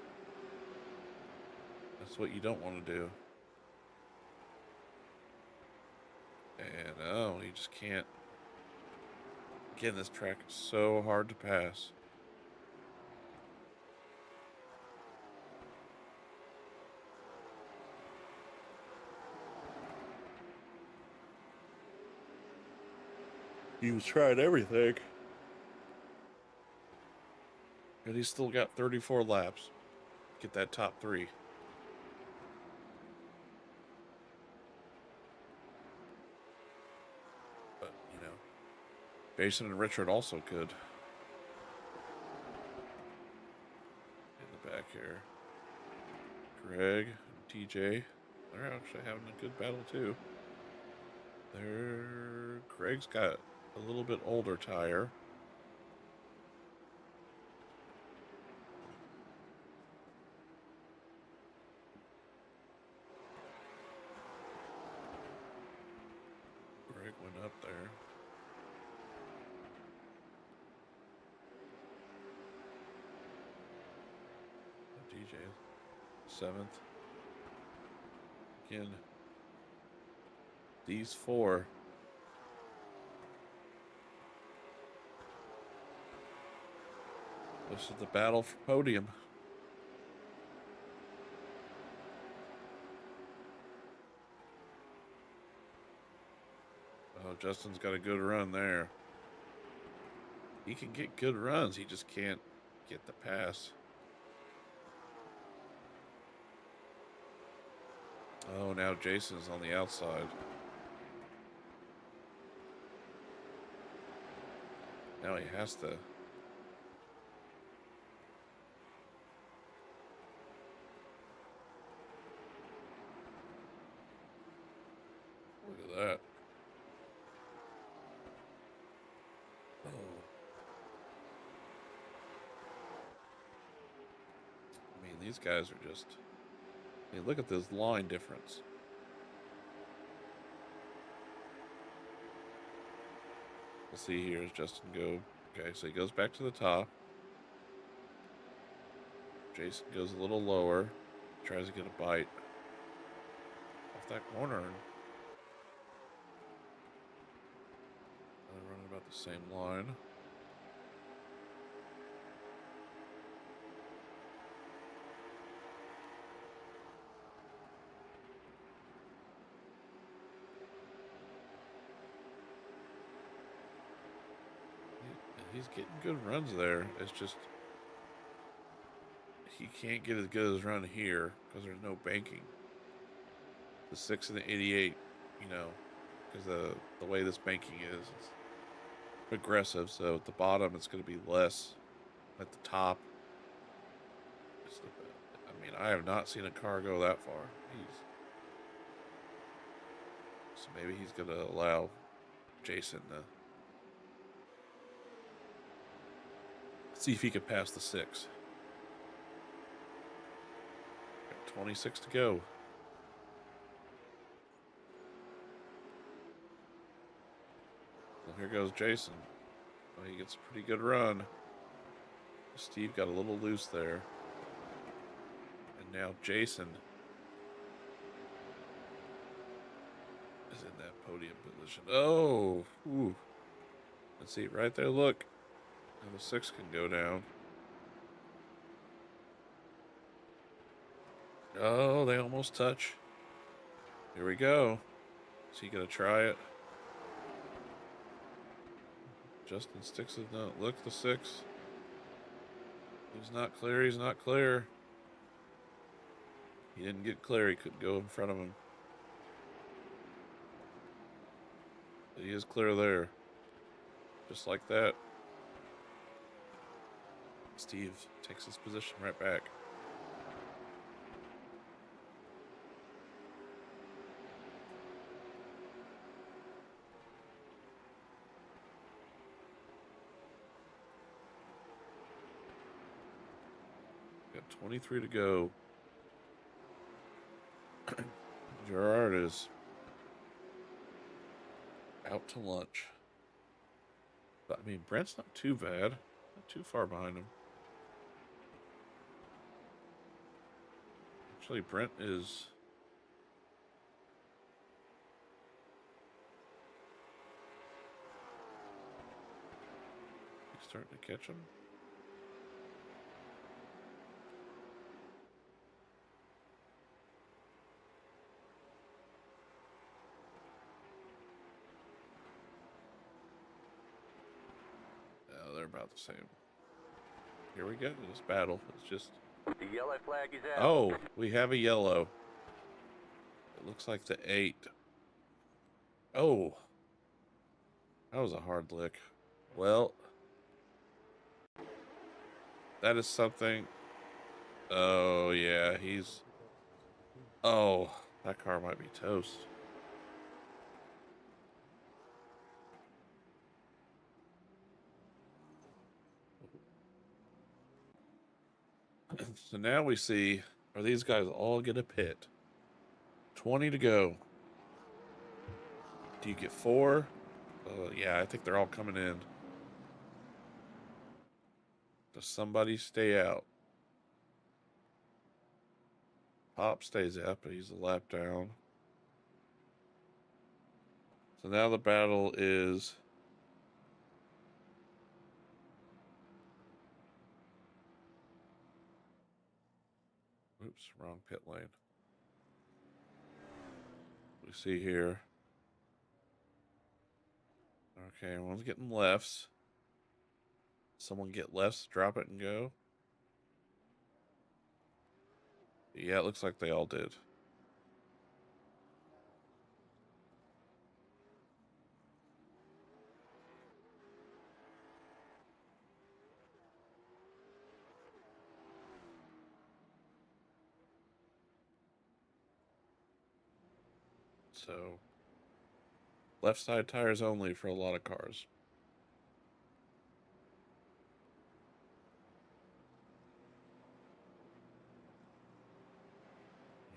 That's what you don't want to do. And oh, he just can't. Again, this track is so hard to pass. He was trying everything. And he's still got 34 laps. Get that top 3. But, you know, Jason and Richard also could. In the back here. Greg and TJ. They're actually having a good battle too. Greg's got a little bit older tire. Greg went up there. DJ 7th. Again, these 4. This is the battle for podium. Oh, Justin's got a good run there. He can get good runs. He just can't get the pass. Oh, now Jason's on the outside. Now he has to. Look at that. Oh. I mean, these guys are just. I mean, look at this line difference. We'll see here as Justin go. Okay, so he goes back to the top. Jason goes a little lower. Tries to get a bite off that corner. They're running about the same line. He's getting good runs there. It's just he can't get as good as run here because there's no banking. The 6 and the 88, you know, because the way this banking is, it's aggressive. So at the bottom, it's going to be less. At the top, I mean, I have not seen a car go that far. So maybe he's going to allow Jason to see if he can pass the 6. Got 26 to go. Well, here goes Jason. Well, he gets a pretty good run. Steve got a little loose there. And now Jason is in that podium position. Oh, ooh. Let's see, right there, look. Now the 6 can go down. Oh, they almost touch. Here we go. Is he going to try it? Justin sticks it down. Look, the 6. He's not clear. He's not clear. He didn't get clear. He couldn't go in front of him. But he is clear there. Just like that. Steve takes his position right back. Got 23 to go. Gerard is out to lunch. But I mean, Brent's not too bad. Not too far behind him. Actually, Brent is starting to catch him. Oh, they're about the same. Here we go. This battle. It's just. The yellow flag is out. Oh, we have a yellow. It looks like the 8. Oh. That was a hard lick. Well. That is something. Oh, yeah. He's. Oh. That car might be toast. So now we see, are these guys all going to pit? 20 to go. Do you get 4? Yeah, I think they're all coming in. Does somebody stay out? Pop stays out, but he's a lap down. So now the battle is... Oops, wrong pit lane. We see here. Okay, one's getting lefts. Someone get lefts, drop it and go. Yeah, it looks like they all did. So, left side tires only for a lot of cars.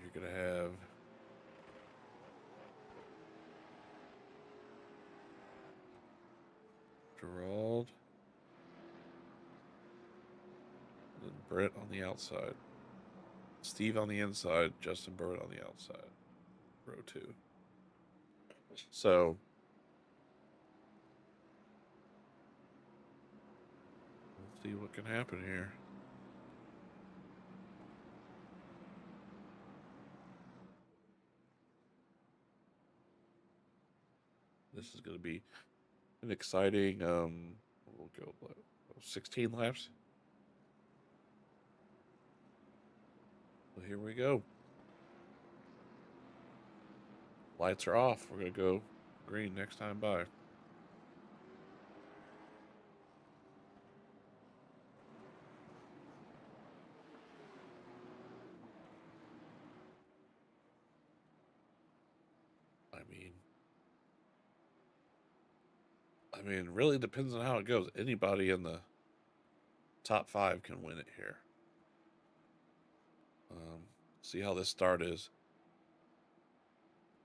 You're going to have Gerald and Britt on the outside. Steve on the inside, Justin Bird on the outside. Row 2. So, we'll see what can happen here. This is going to be an exciting, we'll go 16 laps. Well, here we go. Lights are off. We're going to go green next time by. I mean, really depends on how it goes. Anybody in the top 5 can win it here. See how this start is.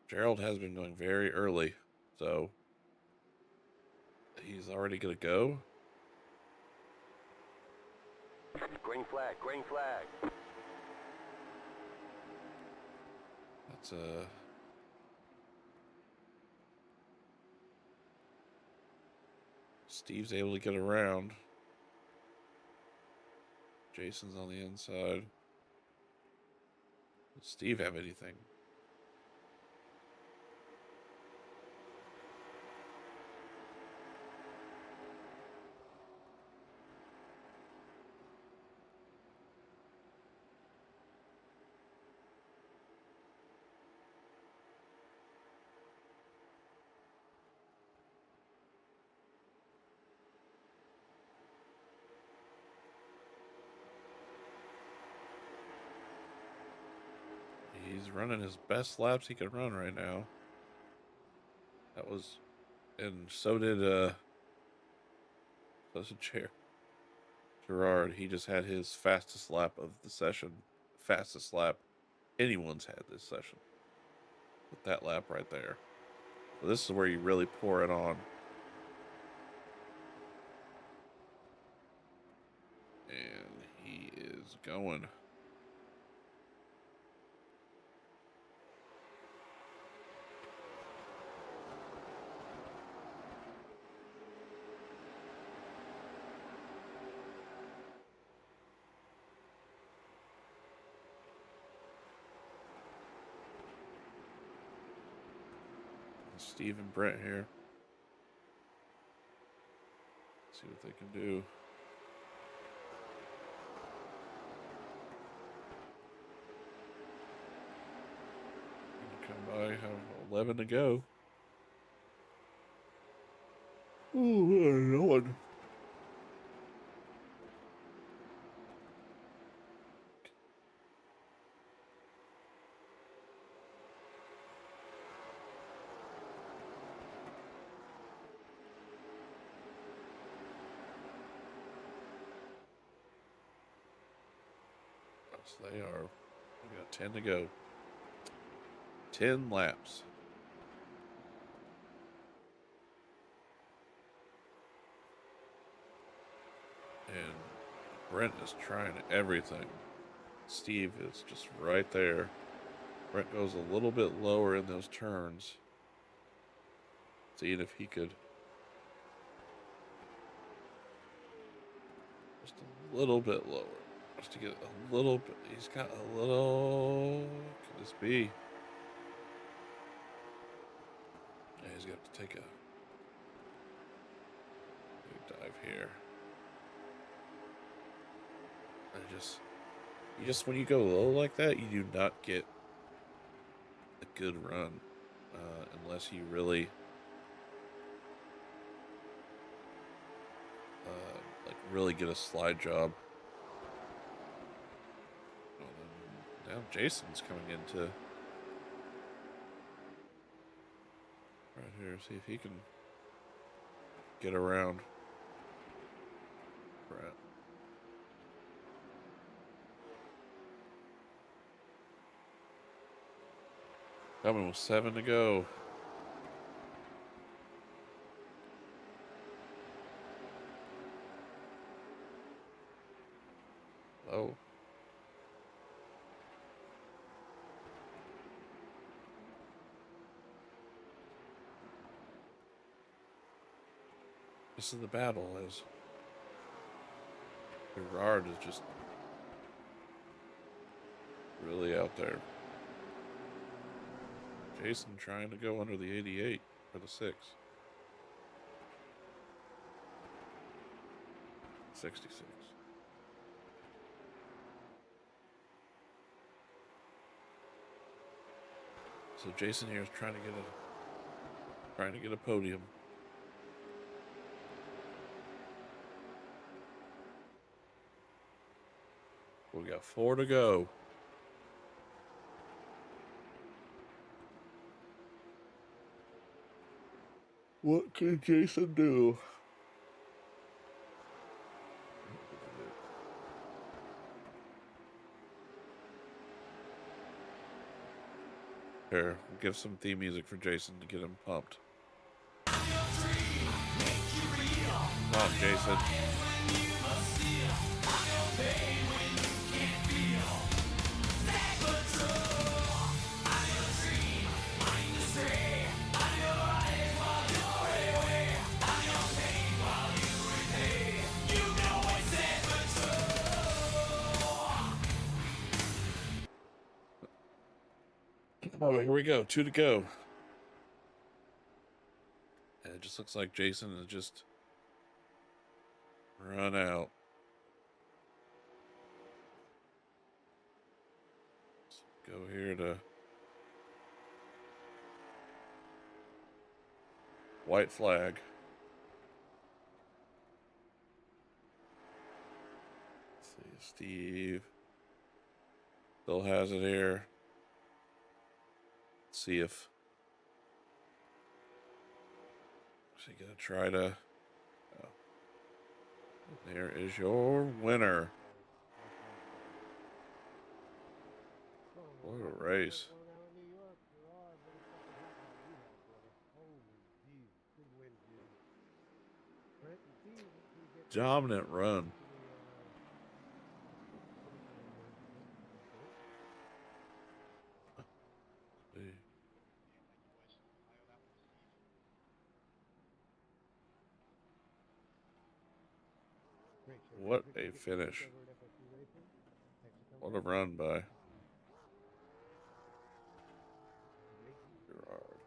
Gerald has been going very early, so he's already going to go. Green flag, green flag. That's Steve's able to get around. Jason's on the inside. Does Steve have anything? He's running his best laps he can run right now. That was, and so did Gerard. He just had his fastest lap of the session. Fastest lap anyone's had this session. With that lap right there. So this is where you really pour it on. And he is going. Steve and Brent here. See what they can do. Come by, have 11 to go. Ooh, no one. Yes, they are. We got 10 to go. 10 laps. And Brent is trying everything. Steve is just right there. Brent goes a little bit lower in those turns. Seeing if he could just a little bit lower. Just to get a little bit. He's got a little. Could this be? Yeah, he's got to take a big dive here. You just when you go low like that, you do not get a good run unless you really like really get a slide job. Well, then, now Jason's coming into right here. See if he can get around Brett. Coming with 7 to go. Oh. This is the battle as Gerard is just really out there. Jason trying to go under the 88 for the 6. 66. So Jason here is trying to get a podium. We got 4 to go. What can Jason do? Here, we'll give some theme music for Jason to get him pumped. Come on, Jason. Oh, here we go. 2 to go. And it just looks like Jason has just run out. Let's go here to white flag. Let's see, Steve still has it here. See if is he gonna try to. Oh. There is your winner. What a race! Dominant run. What a finish. What a run by Gerard.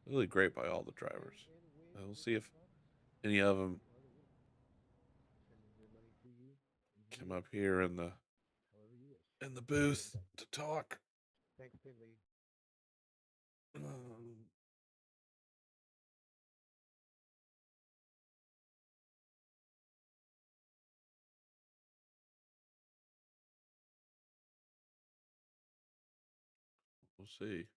Really great by all the drivers. We'll see if any of them come up here in the booth to talk. Thanks, Pin League. We'll see.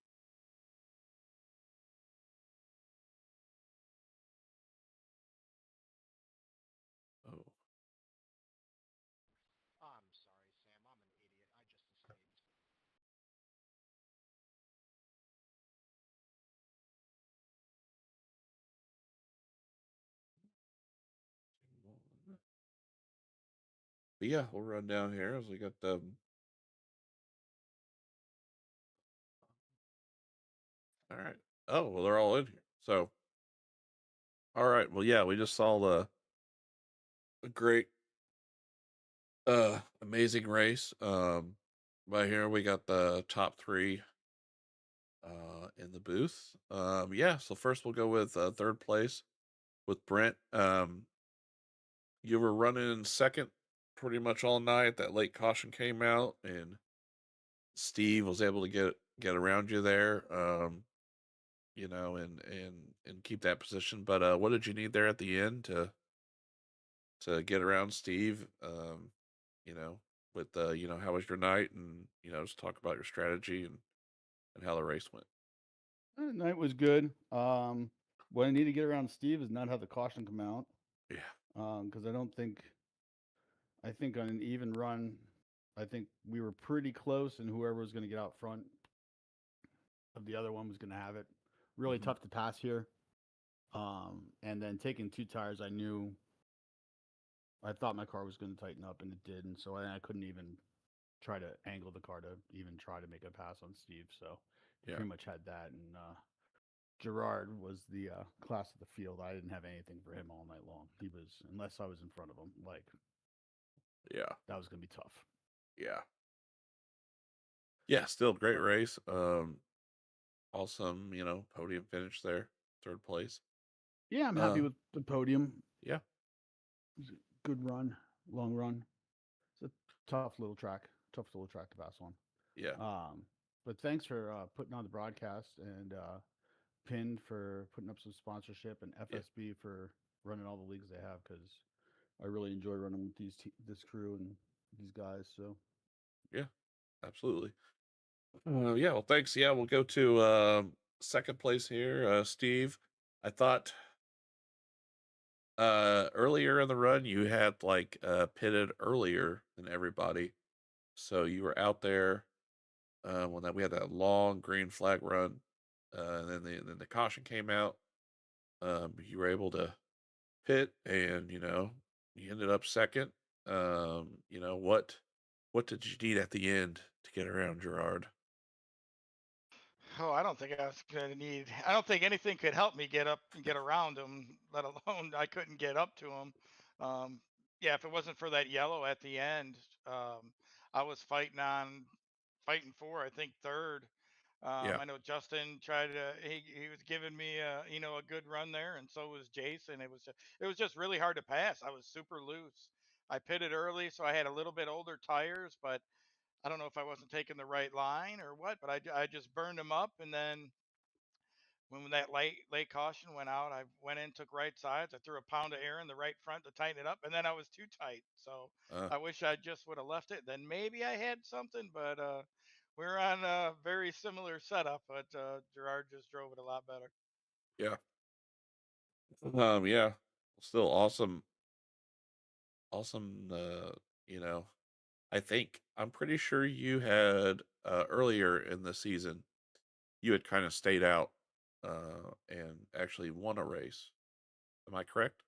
Oh. I'm sorry, Sam. I'm an idiot. I just escaped. But yeah, we'll run down here as we got the. All right. Oh, well, they're all in here. So, all right. Well, yeah, we just saw a great, amazing race. Right here we got the top three in the booth. Yeah. So first we'll go with third place with Brent. You were running in second pretty much all night. That late caution came out, and Steve was able to get around you there. And keep that position. But what did you need there at the end to get around Steve? With how was your night, and just talk about your strategy and how the race went. Night was good. What I need to get around Steve is not have the caution come out. Yeah. Because I think on an even run, I think we were pretty close, and whoever was going to get out front of the other one was going to have it. Really tough to pass here. And then taking 2 tires, I thought my car was going to tighten up, and it did, and so I couldn't even try to angle the car to even try to make a pass on Steve. So he pretty much had that, and Gerard was the class of the field. I didn't have anything for him all night long. He was, unless I was in front of him, Yeah. that was going to be tough. Yeah. Yeah, still great race. Awesome, podium finish there, third place. Yeah, I'm happy with the podium. Yeah. It was a good run, long run. It's a tough little track to pass on. Yeah. But thanks for putting on the broadcast, and Pin for putting up some sponsorship, and FSB for running all the leagues they have, because I really enjoy running with this crew and these guys. So Yeah, absolutely. Yeah, well, thanks. Yeah, we'll go to second place here, Steve. I thought earlier in the run you had pitted earlier than everybody, so you were out there when we had that long green flag run, and then the caution came out. You were able to pit, and you ended up second. What did you need at the end to get around Gerard? Oh, I don't think I was gonna need. I don't think anything could help me get up and get around him. Let alone I couldn't get up to him. Yeah, if it wasn't for that yellow at the end, I was fighting for, I think, third. Yeah. I know Justin tried to. He was giving me a good run there, and so was Jason. It was just really hard to pass. I was super loose. I pitted early, so I had a little bit older tires, but I don't know if I wasn't taking the right line or what. But I just burned them up, and then when that late caution went out, I went in, took right sides. I threw a pound of air in the right front to tighten it up, and then I was too tight. So I wish I just would have left it. Then maybe I had something, but we're on a very similar setup. But Gerard just drove it a lot better. Yeah. Yeah. Still awesome. Awesome. I'm pretty sure you had earlier in the season, you had kind of stayed out and actually won a race. Am I correct?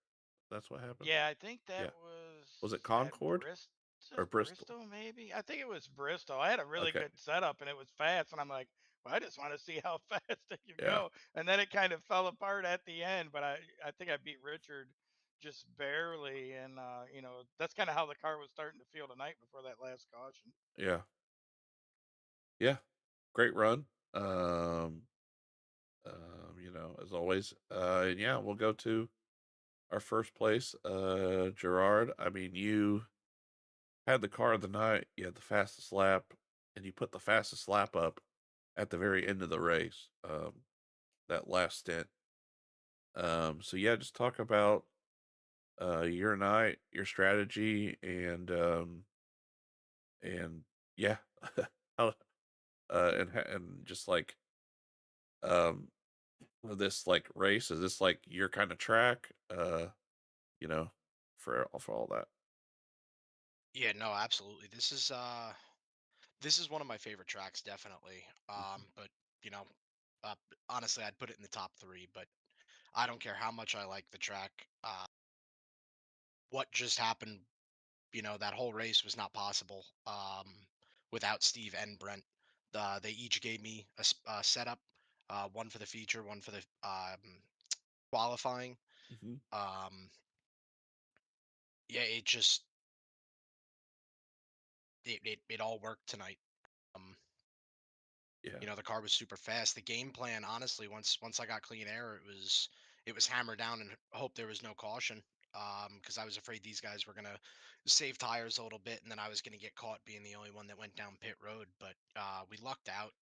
That's what happened? Yeah, I think that Yeah. was Was it at Concord Bristol. or Bristol? Bristol, maybe. I think it was Bristol. I had a really Okay. good setup and it was fast, and I'm like, well, I just want to see how fast it can Yeah. go. And then it kind of fell apart at the end, but I think I beat Richard just barely, and that's kind of how the car was starting to feel tonight before that last caution. Yeah. Yeah. Great run. Um, As always. And yeah, we'll go to our first place. Gerard, I mean, you had the car of the night, you had the fastest lap, and you put the fastest lap up at the very end of the race, that last stint. So yeah, just talk about your night, your strategy, and yeah, how, and just like um this like race, is this like your kind of track? You know, for all that. Yeah, no, absolutely. This is one of my favorite tracks, definitely. Hmm. But you know, uh, honestly, I'd put it in the top three. But I don't care how much I like the track. What just happened, that whole race was not possible without Steve and Brent. They each gave me a setup, one for the feature, one for the qualifying. Hmm. Um, yeah, it all worked tonight. Um, Yeah. the car was super fast. The game plan, honestly, once I got clean air, it was hammer down and hope there was no caution. Because I was afraid these guys were gonna save tires a little bit, and then I was gonna get caught being the only one that went down pit road. But we lucked out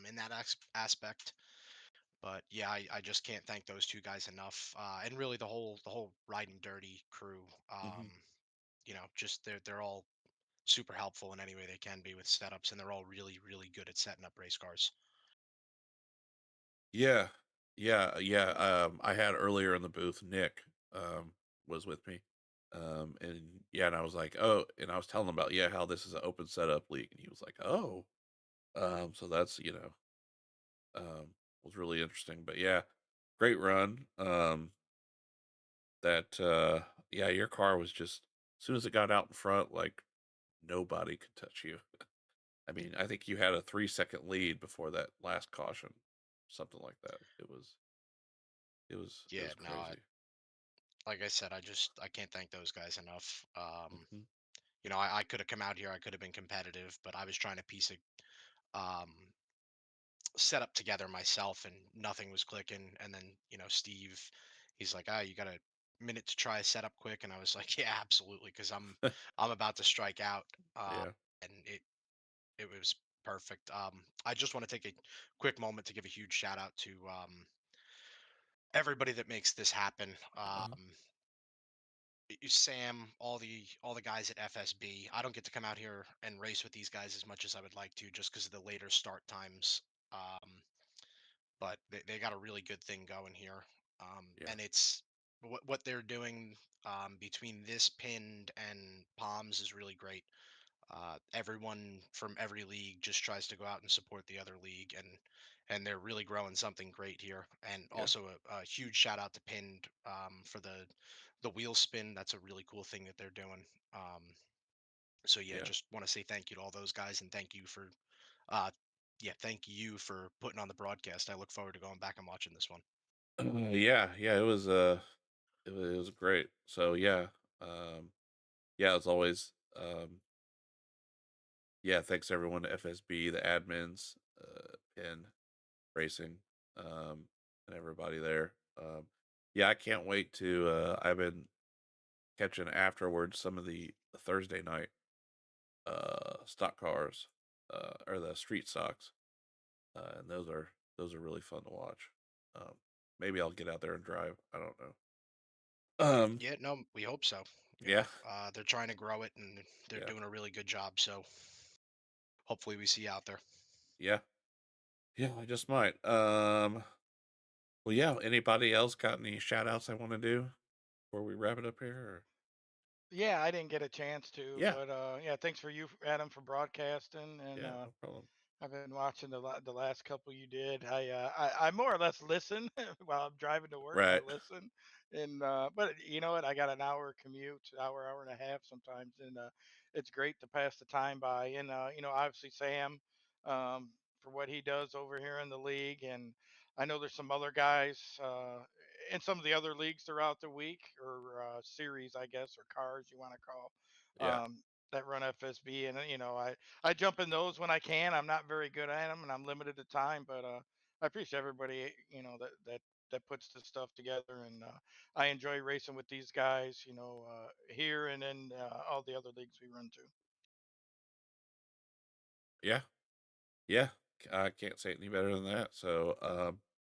in that aspect. But yeah, I just can't thank those two guys enough, and really the whole riding dirty crew. Hmm. Just they're all super helpful in any way they can be with setups, and they're all really really good at setting up race cars. Yeah. Yeah. Yeah. I had earlier in the booth, Nick, was with me. And yeah, and I was like, oh, and I was telling him about, yeah, how this is an open setup league. And he was like, oh, so that's, was really interesting. But yeah, great run. Yeah, your car was just, as soon as it got out in front, like nobody could touch you. I mean, I think you had a 3-second lead before that last caution, something like that. It Yeah, was no, crazy. like I said, I can't thank those guys enough. Hmm. I could have come out here, I could have been competitive, but I was trying to piece a setup together myself, and nothing was clicking. And then Steve, he's like, you got a minute to try a setup quick, and I was like, yeah, absolutely, because I'm about to strike out. Uh, Yeah. and it was perfect. I just want to take a quick moment to give a huge shout out to everybody that makes this happen. Uh-huh. Sam, all the guys at FSB. I don't get to come out here and race with these guys as much as I would like to, just because of the later start times. But they got a really good thing going here, Yeah. and it's what they're doing between this pinned and Palms is really great. Everyone from every league just tries to go out and support the other league, and they're really growing something great here. And Yeah. also a huge shout out to Pinned for the wheel spin. That's a really cool thing that they're doing. So yeah, Yeah. just want to say thank you to all those guys, and uh, thank you for putting on the broadcast. I look forward to going back and watching this one. Yeah. Yeah. It was great. So yeah. Um, yeah, as always, yeah, thanks everyone to FSB, the admins, and racing, and everybody there. Yeah, I can't wait to, I've been catching afterwards some of the Thursday night stock cars, or the street stocks, and those are really fun to watch. Um, Maybe I'll get out there and drive. I don't know. Um, Yeah, no, we hope so. yeah. They're trying to grow it, and they're Yeah. doing a really good job. So hopefully we see you out there. Yeah. Yeah, I just might. Well, yeah, anybody else got any shout outs I want to do before we wrap it up here? Or? Yeah, I didn't get a chance to, Yeah. but yeah, thanks for you, Adam, for broadcasting, and Yeah, no problem. I've been watching the last couple you did. I more or less listen while I'm driving to work. I Right. listen, and but you know what? I got an hour commute, hour and a half sometimes, and it's great to pass the time by. And obviously Sam, um, for what he does over here in the league, and I know there's some other guys in some of the other leagues throughout the week or series, I guess, or cars you want to call. Yeah. That run FSB, and I jump in those when I can. I'm not very good at them, and I'm limited to time. But I appreciate everybody, that puts this stuff together, and I enjoy racing with these guys, here and in all the other leagues we run to. Yeah, yeah. I can't say it any better than that. So,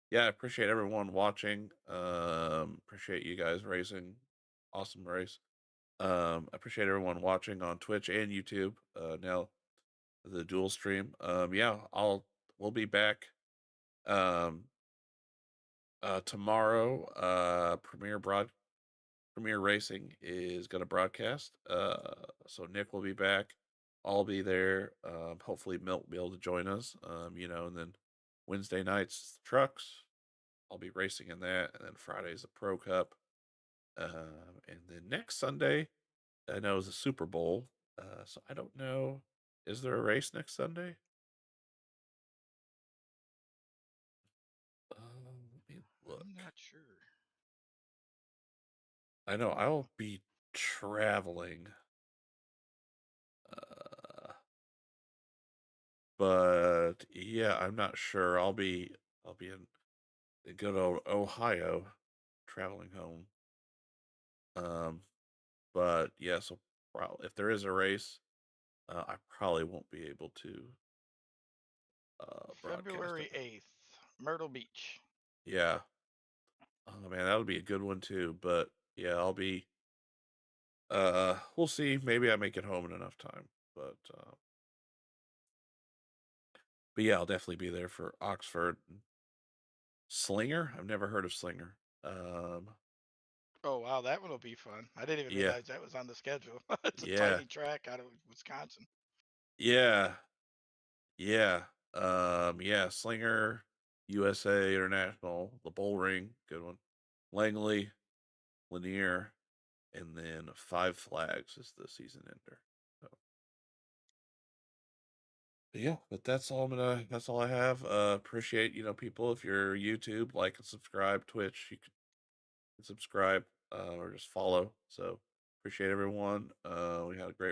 yeah, I appreciate everyone watching. Appreciate you guys racing. Awesome race. I appreciate everyone watching on Twitch and YouTube. Now the dual stream. Yeah, we'll be back. Tomorrow. Premier Racing is going to broadcast. So Nick will be back. I'll be there. Hopefully Milt will be able to join us. And then Wednesday nights trucks. I'll be racing in that, and then Friday's the Pro Cup. And then next Sunday, I know is the Super Bowl. So I don't know. Is there a race next Sunday? Let me look. I'm not sure. I know I'll be traveling. But yeah, I'm not sure. I'll be in good old Ohio, traveling home. But yeah, so if there is a race, I probably won't be able to broadcast February it. 8th, Myrtle Beach. Yeah. Oh man, that'll be a good one too. But yeah, I'll be. We'll see. Maybe I make it home in enough time. But yeah, I'll definitely be there for Oxford. Slinger? I've never heard of Slinger. Oh wow, that one will be fun. I didn't even Yeah, realize that was on the schedule. It's a yeah, tiny track out of Wisconsin. yeah, yeah. Yeah, Slinger, USA International, the Bull Ring, good one. Langley, Lanier, and then Five Flags is the season ender. So, but yeah, but that's all I have. Appreciate, people, if you're YouTube, like and subscribe. Twitch, you can subscribe, or just follow. So appreciate everyone. We had a great